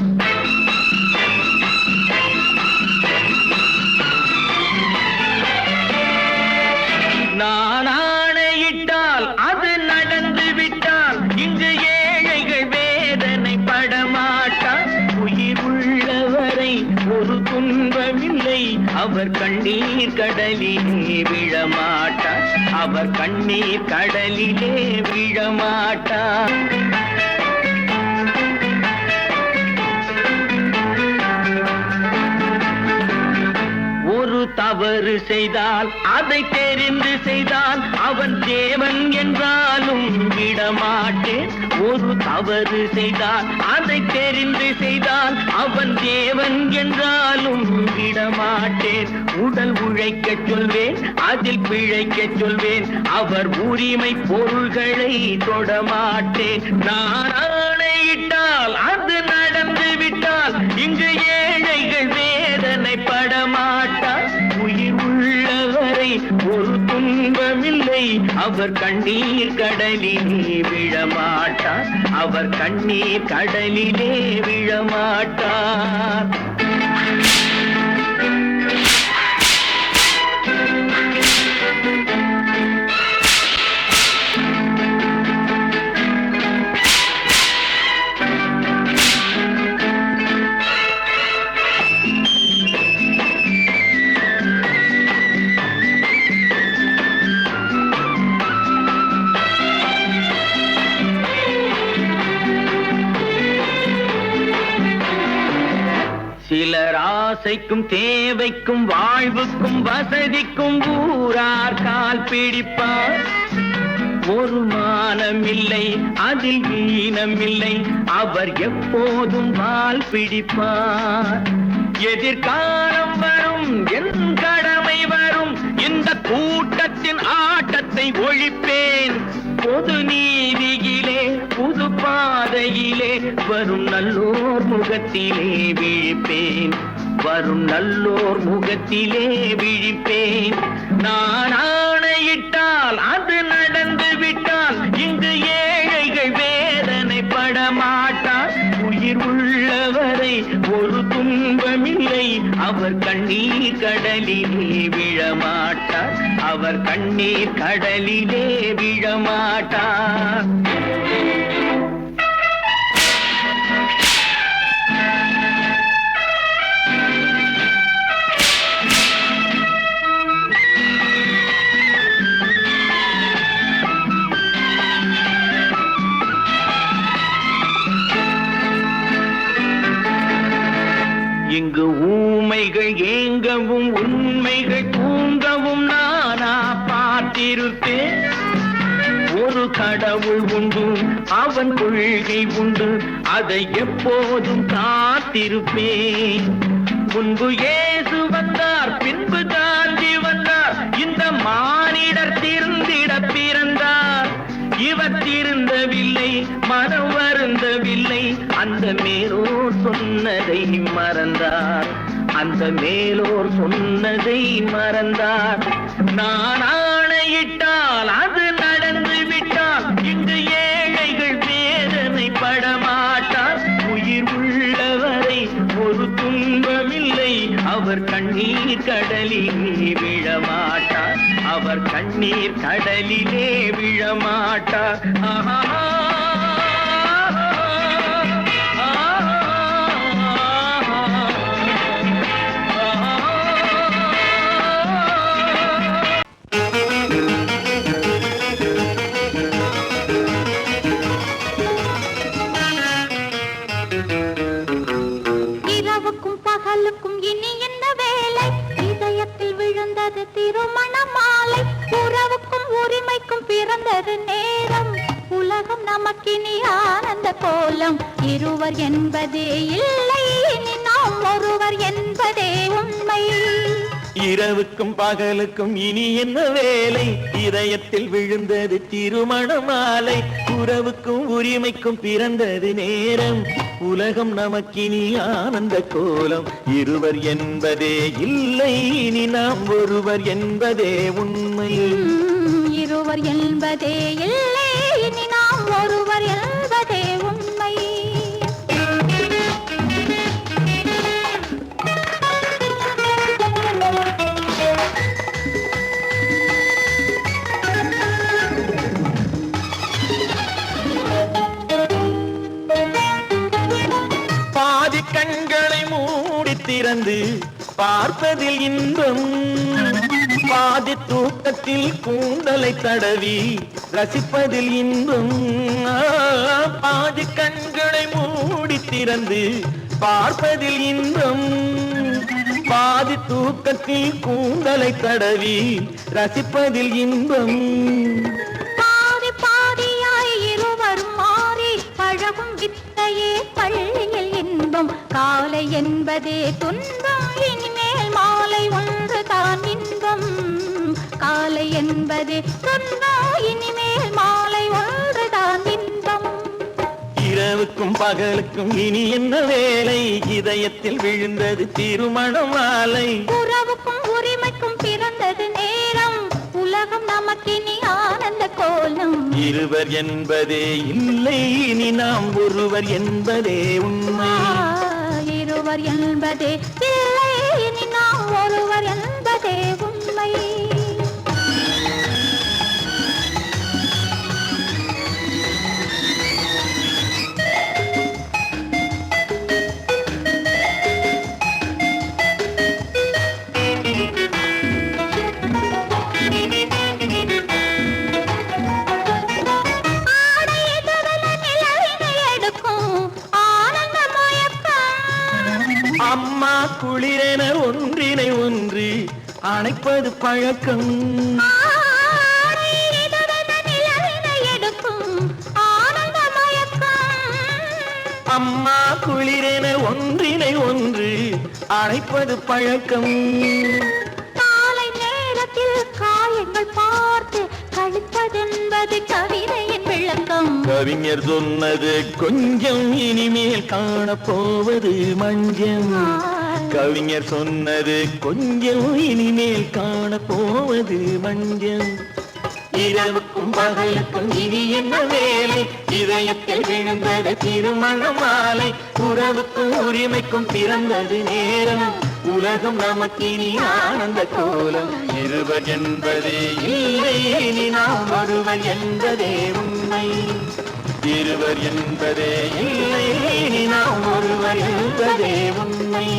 நான் ஆணையிட்டால் அது நடந்து விட்டால், இங்கு ஏழைகள் வேதனை படமாட்டார். உயிர் உள்ளவரை ஒரு துன்பமில்லை, அவர் கண்ணீர் கடலிலே விழமாட்டார், அவர் கண்ணீர் கடலிலே விழமாட்டார். ஒரு தவறு செய்தால் அதை தெரிந்து செய்தால் அவன் தேவன் என்றாலும் விடமாட்டேன். ஒரு தவறு செய்தால் அதை தெரிந்து செய்தால் அவன் தேவன் என்றாலும் விடமாட்டேன். உடல் உழைக்க சொல்வேன், அதில் பிழைக்க சொல்வேன், அவர் உரிமை பொருள்களை தொடமாட்டேன். நான் ஆணையிட்டால் அது நடந்து விட்டால், இங்கு ஏழைகள் வேதனை படமாட்டார். உயிர் உள்ளவரை ஒரு துன்பமில்லை, அவர் கண்ணீர் கடலிலே விழமாட்டார், அவர் கண்ணீர் கடலிலே விழமாட்டார். சிலர் ஆசைக்கும் தேவைக்கும் வாழ்வுக்கும் வசதிக்கும் ஊரார் கால் பிடிப்பார். ஒரு மானமில்லை, அதில் ஈனமில்லை, அவர் எப்போதும் வால் பிடிப்பார். எதிர்காலம் வரும், என் கடமை வரும், இந்த கூட்டத்தின் ஆட்டத்தை ஒழிப்பேன். பொது நீதியிலே புது பாதையிலே வரும் நல்லோர் முகத்திலே விழிப்பேன், வரும் நல்லோர் முகத்திலே விழிப்பேன். நான் ஆணையிட்டால் அது நடந்து விட்டால், இங்கு ஏழைகள் வேதனை படமாட்டார். உயிர் உள்ளவரை ஒரு துன்பமில்லை, அவர் கண்ணீர் கடலிலே விழமாட்டார், அவர் கண்ணீர் கடலிலே விழமாட்டார். இங்கு ஊமைகள் ஏங்கவும் உண்மைகள் தூங்கவும் நானா பார்த்திருப்பேன். ஒரு கடவுள் உண்டு, அவன் கொள்கை உண்டு, அதை எப்போதும் காத்திருப்பேன். முன்பு இயேசு வந்தார், பின்பு காந்தி வந்தார், இந்த மாநில மனம் வருந்தவில்லை. அந்த மேலோர் சொன்னதை மறந்தார், அந்த மேலோர் சொன்னதை மறந்தார். நான் ஆணையிட்டால் அது நடந்து விட்டால் இங்கு ஏழைகள் வேதனை படமாட்டார். உயிர் உள்ளவரை ஒரு துன்பமில்லை, அவர் கண்ணீர் கடலிலே விழமாட்டார், அவர் கண்ணீர் கடலிலே விழமாட்டார். ஆஹா பகலுக்கும் இனி என்ன வேலை? இதயத்தில் விழுந்தது திருமண மாலை. உறவுக்கும் உரிமைக்கும் பிறந்தது நேரம். உலகம் நமக்கினி ஆனந்த கோலம். இருவர் என்பதே இல்லை, இனி நாம் ஒருவர் என்பதே உண்மை. இரவுக்கும் பகலுக்கும் இனி என்ன வேலை? இதயத்தில் விழுந்தது திருமண மாலை. உறவுக்கும் உரிமைக்கும் பிறந்தது நேரம். உலகம் நமக்கினி ஆனந்த கோலம். இருவர் என்பதே இல்லை, இனி நாம் ஒருவர் என்பதே உண்மை. இருவர் என்பதே இல்லை, இனி நாம் ஒருவர் என்பதே உண்மை. கண்களை மூடி திறந்து பார்ப்பதில் இன்பம். பாதி தூக்கத்தில் கூந்தலை தடவி ரசிப்பதில் இன்பம். பாதி கண்களை மூடி திறந்து பார்ப்பதில் இன்பம். பாதி தூக்கத்தில் கூந்தலை தடவி ரசிப்பதில் இன்பம். பாதி பாதியாய் இருவரும் மாறி பழகும் வித்தையே பள்ளியில் இன்பம். காலை என்பதே துன்பம், இனிமேல் மாலை ஒன்று தான் இன்பம். காலை என்பதே துன்பம், இனிமேல் மாலை ஒன்று தான் இன்பம். இரவுக்கும் பகலுக்கும் இனி என்ன வேலை? இதயத்தில் விழுந்தது திருமண மாலை. உறவுக்கும் உரிமைக்கும் பிறந்தது நேரம். உலகம் நமக்கினி ஆனந்த கோலம். இருவர் என்பதே இல்லை, இனி நாம் ஒருவர் என்பதே உண்மை. இருவர் என்பதே இல்லை, இனி நாம் ஒருவர் என்பதே உண்மை. அம்மா குளிரென ஒன்றினை ஒன்று அணைப்பது பழக்கம். அம்மா குளிரென ஒன்றினை ஒன்று அணைப்பது பழக்கம். காலை நேரத்தில் காயங்கள் பார்த்து கழிப்பதென்பது கவிதையின் விளக்கம். கவிஞர் சொன்னது கொஞ்சம், இனிமேல் காணப்போவது மஞ்சம். கவிஞர் சொன்னது கொஞ்சம், இனிமேல் காணப்போவது மஞ்சம். இரவுக்கும் பகலுக்கும் இனி என்ன வேலை? இதயத்தில் விழுந்தது திருமண மாலை. உறவுக்கும் உரிமைக்கும் பிறந்தது நேரம். உலகம் நமக்கினி ஆனந்த கோலம். இருவர் என்பதே இல்லை, இனி நாம் ஒருவர் என்பதே உண்மை. இருவர் என்பதே இல்லை, இனி நாம் ஒருவர் என்பதே உண்மை.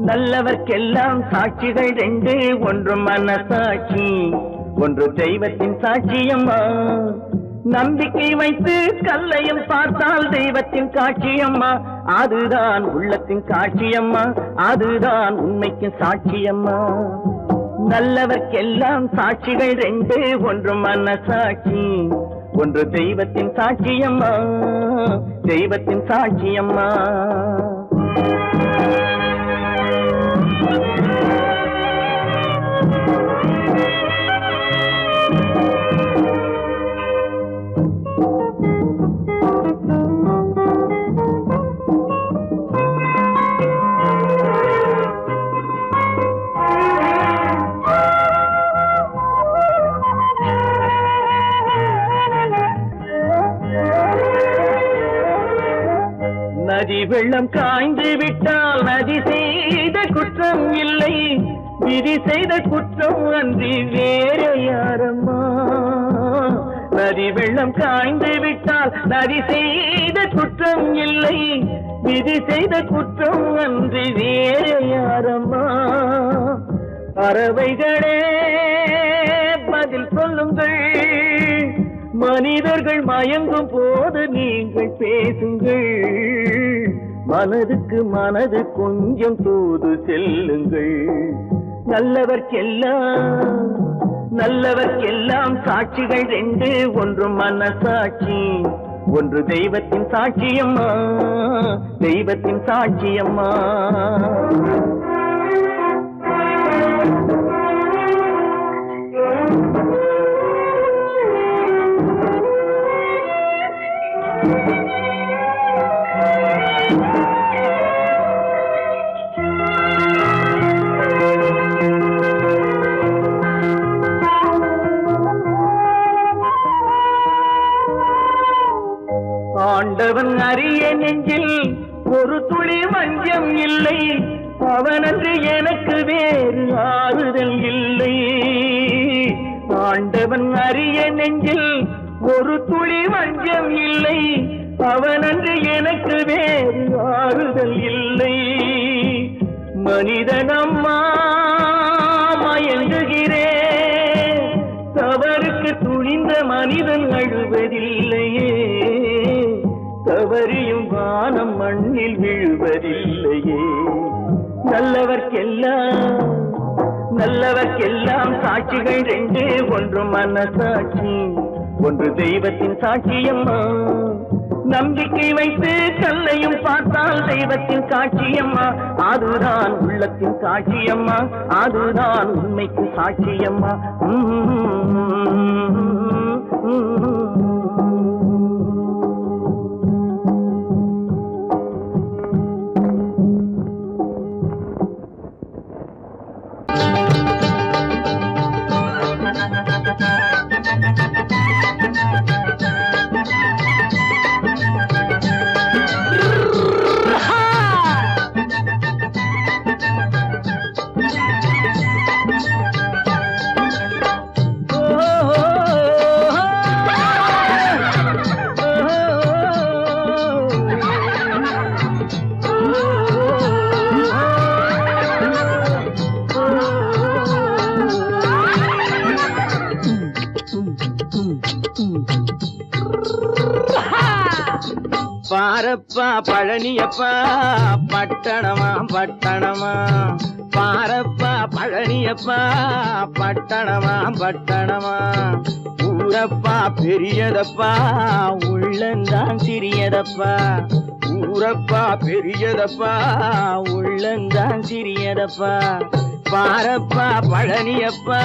நல்லவர்க்கெல்லாம் சாட்சிகள் ரெண்டு, ஒன்று மனசாட்சி, ஒன்று தெய்வத்தின் சாட்சியம்மா. நம்பிக்கை வைத்து கல்லையும் பார்த்தால் தெய்வத்தின் காட்சியம்மா, அதுதான் உள்ளத்தின் காட்சியம்மா, அதுதான் உண்மைக்கு சாட்சியம்மா. நல்லவர்க்கெல்லாம் சாட்சிகள் ரெண்டு, ஒன்று மனசாட்சி, ஒன்று தெய்வத்தின் சாட்சியம்மா, தெய்வத்தின் சாட்சியம்மா. நதி வெள்ளம் காய்ந்து விட்டால் நதி செய்த குற்றம் இல்லை, விதி செய்த குற்றம் அன்றி வேற யாரம்மா. நதி வெள்ளம் காய்ந்து விட்டால் நதி செய்த குற்றம் இல்லை, விதி செய்த குற்றம் அன்றி வேற யாரம்மா. பறவைகளே பதில் சொல்லுங்கள், மனிதர்கள் மயங்கும் போது நீங்கள் பேசுங்கள், மனதுக்கு மனது கொஞ்சம் தூது செல்லுங்கள். நல்லவர்க்கெல்லாம் சாட்சிகள் ரெண்டு, ஒன்று மனசாட்சி, ஒன்று தெய்வத்தின் சாட்சியம்மா, தெய்வத்தின் சாட்சியம்மா. ஆண்டவன் அறிய நெஞ்சில் ஒரு துளி வஞ்சம் இல்லை, அவனன்று எனக்கு வேறு ஆறுதல் இல்லை. ஆண்டவன் அறிய நெஞ்சில் ஒரு துளி வஞ்சம் இல்லை, அவனன்று எனக்கு வேறு ஆறுதல் இல்லை. மனிதனம்மா மயங்குகிறேன், தவறுக்கு துணிந்த மனிதன் அழுவதில்லையே, தவறியும் வானம் மண்ணில் விழுவதில்லையே. நல்லவர்க்கெல்லாம் சாட்சிகள் ரெண்டு, ஒன்று மனசாட்சி, ஒன்று தெய்வத்தின் சாட்சியம்மா. நம்பிக்கை வைத்து கல்லையும் பார்த்தால் தெய்வத்தின் காட்சியம்மா, அதுதான் உள்ளத்தின் காட்சியம்மா, அதுதான் உண்மைக்கு சாட்சியம்மா. பாரப்பா பழனியப்பா பட்டணமா பட்டணமா, பாரப்பா பழனியப்பா பட்டணமா பட்டணமா. ஊரப்பா பெரியதப்பா உள்ளந்தான் சிறியதப்பா, ஊரப்பா பெரியதப்பா உள்ளந்தான் சிறியதப்பா. பாரப்பா பழனியப்பா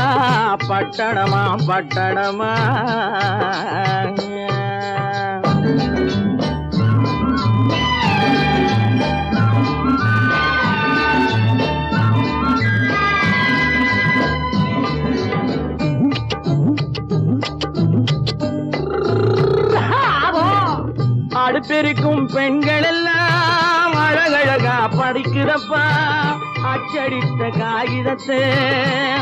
பட்டணமா பட்டணமா. அடுப்பெருக்கும் பெண்கள் எல்லாம் அழகழகா படிக்கிறப்பா, அச்சடித்த காகிதத்தை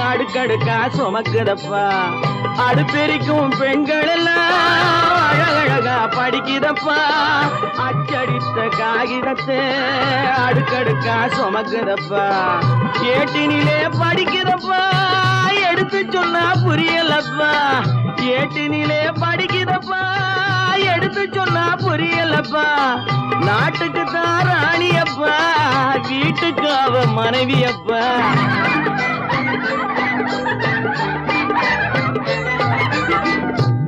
அடுக்கடுக்கா சுமக்குதப்பா அடுப்பெரிக்கும் பெண்கள் எல்லாம் அழகழகா படிக்குதப்பா அச்சடித்த காகிதத்தை அடுக்கடுக்கா சுமக்குதப்பா ஏட்டினிலே படிக்குதப்பா எடுத்து சொன்னா புரியலப்பா ஏட்டினிலே படிக்குதப்பா எடுத்து சொன்னா புரியலப்பா நாட்டுக்கு தான் ராணியப்பா வீட்டுக்கு அவ மனைவியப்பா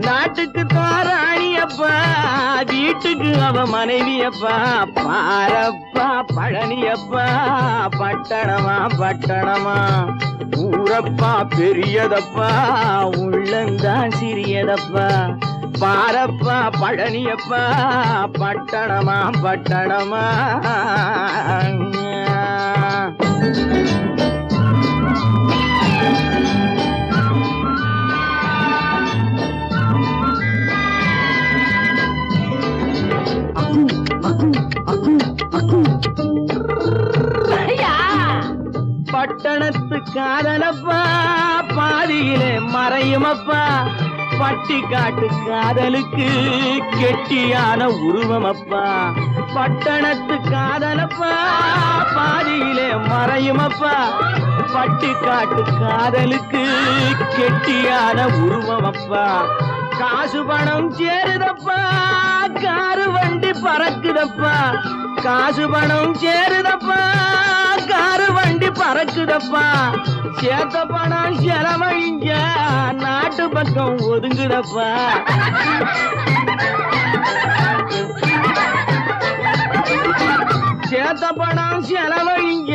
நாட்டுக்கு தான் ராணியப்பா வீட்டுக்கு அவ மனைவியப்பா பாரப்பா பழனியப்பா பட்டணமா பட்டணமா ஊரப்பா பெரியதப்பா உள்ளந்தான் சிறியதப்பா பாரப்பா பழனியப்பா பட்டணமா பட்டணமா பட்டணத்து காதலப்பா பாதியிலே மறையுமப்பா பட்டி காட்டு காதலுக்கு கெட்டியான உருவமப்பா பட்டணத்து காதலப்பா பாதியிலே மறையுமப்பா பட்டி காட்டு காதலுக்கு கெட்டியான உருவமப்பா காசு பணம் சேருதப்பா காரு வண்டி பறக்குதப்பா காசு பணம் சேருதப்பா காரு வண்டி பறக்குதப்பா சேத்த பணம் செலவழிஞ்ச நாட்டு பக்கம் ஒதுங்குதப்பா சேத்த பணம் செலவழிஞ்ச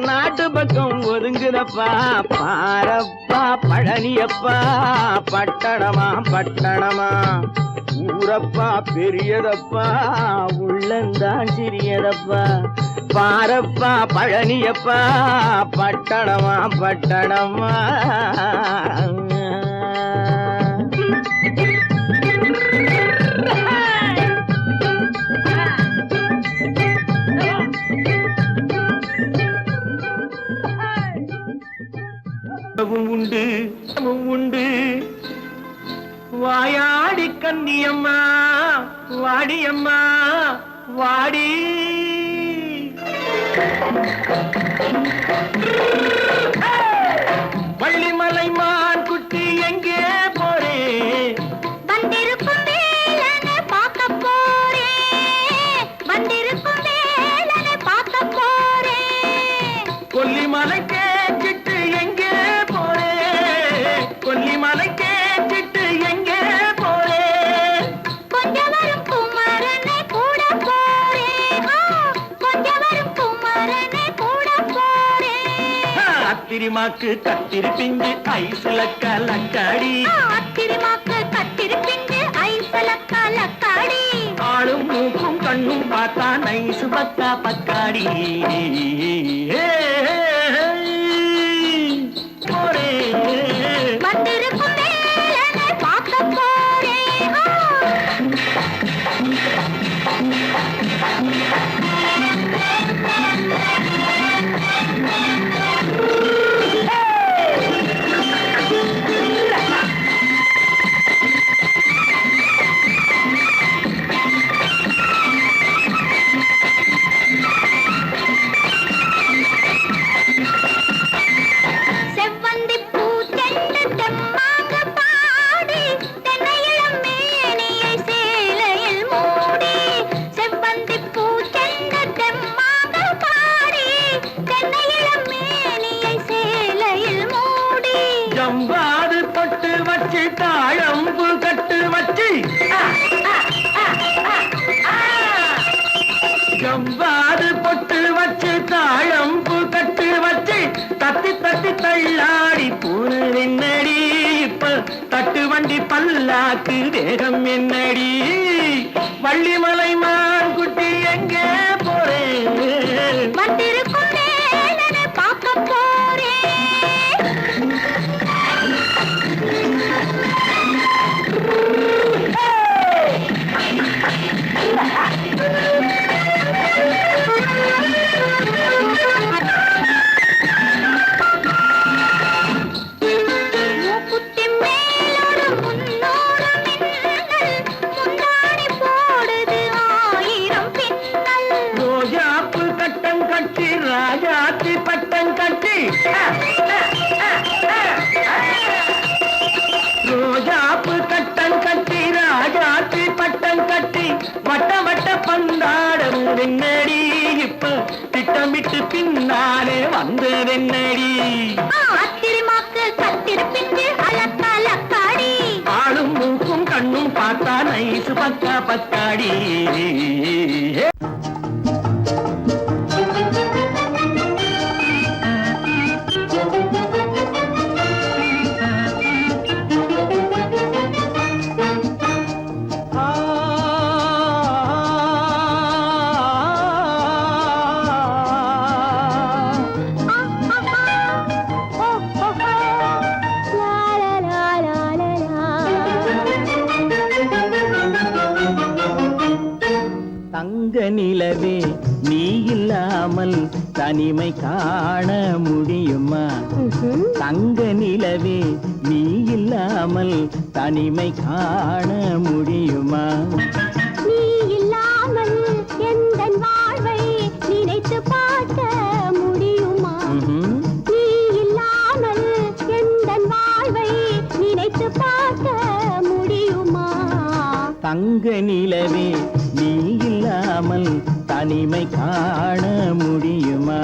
நாட்டு பக்கம் ஒதுங்குதப்பா பாரப்பா பழனியப்பா பட்டணமா பட்டணமா ஊரப்பா பெரியதப்பா உள்ளந்தான் சிறியதப்பா பாரப்பா பழனியப்பா பட்டணமா பட்டணமா உண்டு உண்டு வாயாடி கன்னியம்மா வாடியம்மா வாடி வள்ளிமலை மான் குட்டி எங்கே போறே வந்திருக்கும் வேலனை பார்க்க போறேன் வந்திருக்கும் வேலனை பார்க்க போறேன் கொல்லிமலை கேட்டுட்டு எங்கே போறே கொல்லிமலை கேட்டுட்டு எங்கே போறே கொஞ்சம் வரும் குமரனை கூட போறேன் கொஞ்சம் வரும் குமரனை கூட போறேன் அத்திரிமாக்கு கத்திருப்பிஞ்சு ஐசுல கலக்காடி அத்திரிமாக்கு கத்திருப்பிஞ்சு ஐசல கலக்காடி ஆளும் மூக்கும் கண்ணும் பார்த்தா நைசு பக்கா பக்காடி போரே வந்திருக்கும் வேலனை பார்க்க போறேன் செவ்வந்தி பூ செண்டு தெம்மாக பாடி தென்னையிளம் மேனியை சேலையில் மூடி செவ்வந்தி பூ செண்டு தெம்மாக பாடி தென்னையிளம் மேனியை சேலையில் மூடி ஜம்பாது பொட்டு வச்சு தாழம்பு கட்டு வச்சு ஜம்பாது பொட்டு வச்சு தாழம்பு கட்டு வச்சு தத்தி தத்தி தள்ளாடி பூனு என்னடி இப்ப தட்டு வண்டி பல்லாக்கு வேகம் என்னடி வள்ளிமலை மான் குட்டி எங்கே போறேன் வந்திருக்கும் வேலனை பார்க்க போறேன் போனதென்னடி இப்ப திட்டமிட்டு பின்னாலே வந்ததென்னடி ஆத்திரமாக்கு கத்திருப்பிட்டு அலக்காடி ஆளும் மூக்கும் கண்ணும் பார்த்தா நைசு பக்கா பக்காடி தங்க நிலவே நீ இல்லாமல் தனிமை காண முடியுமா தங்க நிலவே நீ இல்லாமல் தனிமை காண முடியுமா நீ இல்லாமல் எந்தன் வாழ்வை நினைத்து பார்க்க முடியுமா நீ இல்லாமல் எந்தன் வாழ்வை நினைத்து பார்க்க முடியுமா தங்க நிலவே நீ இல்லாமல் தனிமை காண முடியுமா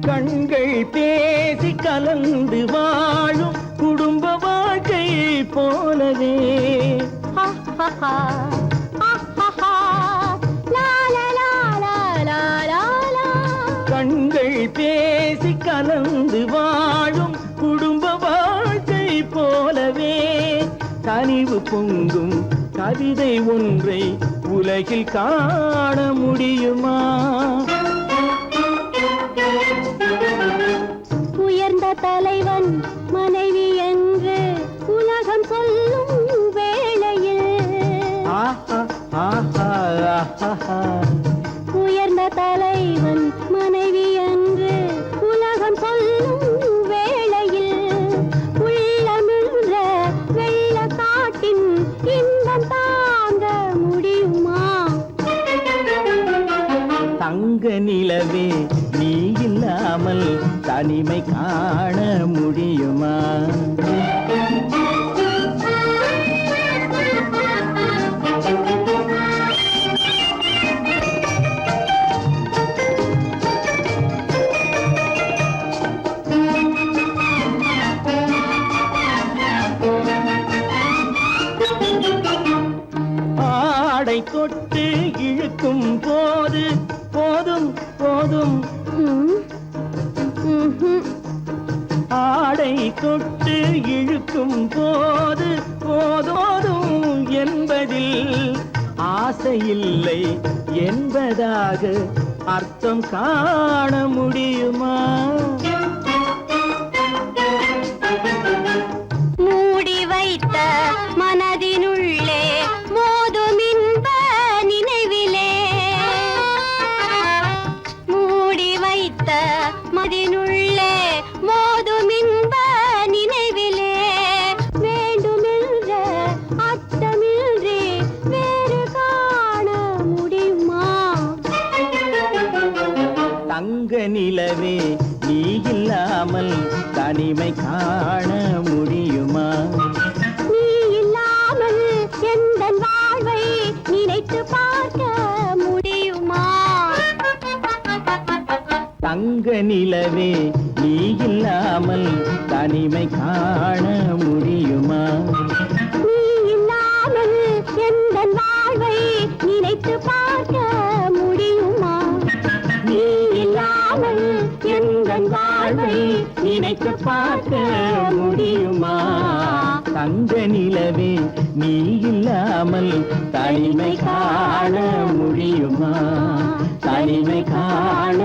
கண்கள் பேசி கலந்து வாழும் குடும்ப வாழ்க்கை போலவே கண்கள் பேசி கலந்து வாழும் குடும்ப வாழ்க்கை போலவே கனிவு பொங்கும் கவிதை ஒன்றை உலகில் காண முடியுமா உயர்ந்த தலைவன் மனைவி என்று உலகம் சொல்லும் வேளையில் உயர்ந்த தலைவன் மனைவி என்று உலகம் சொல்லும் வேளையில் உள்ளமிழ்ற வெள்ள காட்டின் இன்பம் தாங்க முடியுமா தங்க நிலவே நீ இல்லாமல் தனிமை காண முடியுமா ஆடை தொட்டு இழுக்கும் போது போதும் போதும் ஆடை தொட்டு இழுக்கும் போது போதோதும் என்பதில் ஆசையில்லை என்பதாக அர்த்தம் காண முடியுமா மூடி வைத்த மனதினுள்ளே மோதும் இன்ப நினைவிலே மூடி வைத்த மனதினுள்ளே மோதும் இன்ப நினைவிலே வேண்டுமென்ற அர்த்தமின்றி வேறு காண முடியுமா தங்க நிலவே நீ இல்லாமல் தனிமை காண முடியுமா நீ இல்லாமல் எந்தன் வாழ்வை நினைத்து பார்க்க முடியுமா தங்க நிலவே நீ இல்லாமல் தனிமை காண முடியுமா நீ இல்லாமல் எந்தன் வாழ்வை நினைத்து பார்க்க முடியுமா நீ இல்லாமல் எந்தன் வாழ்வை நினைத்து பார்க்க முடியுமா தங்க நிலவே நீ இல்லாமல் தனிமை காண முடியுமா தனிமை காண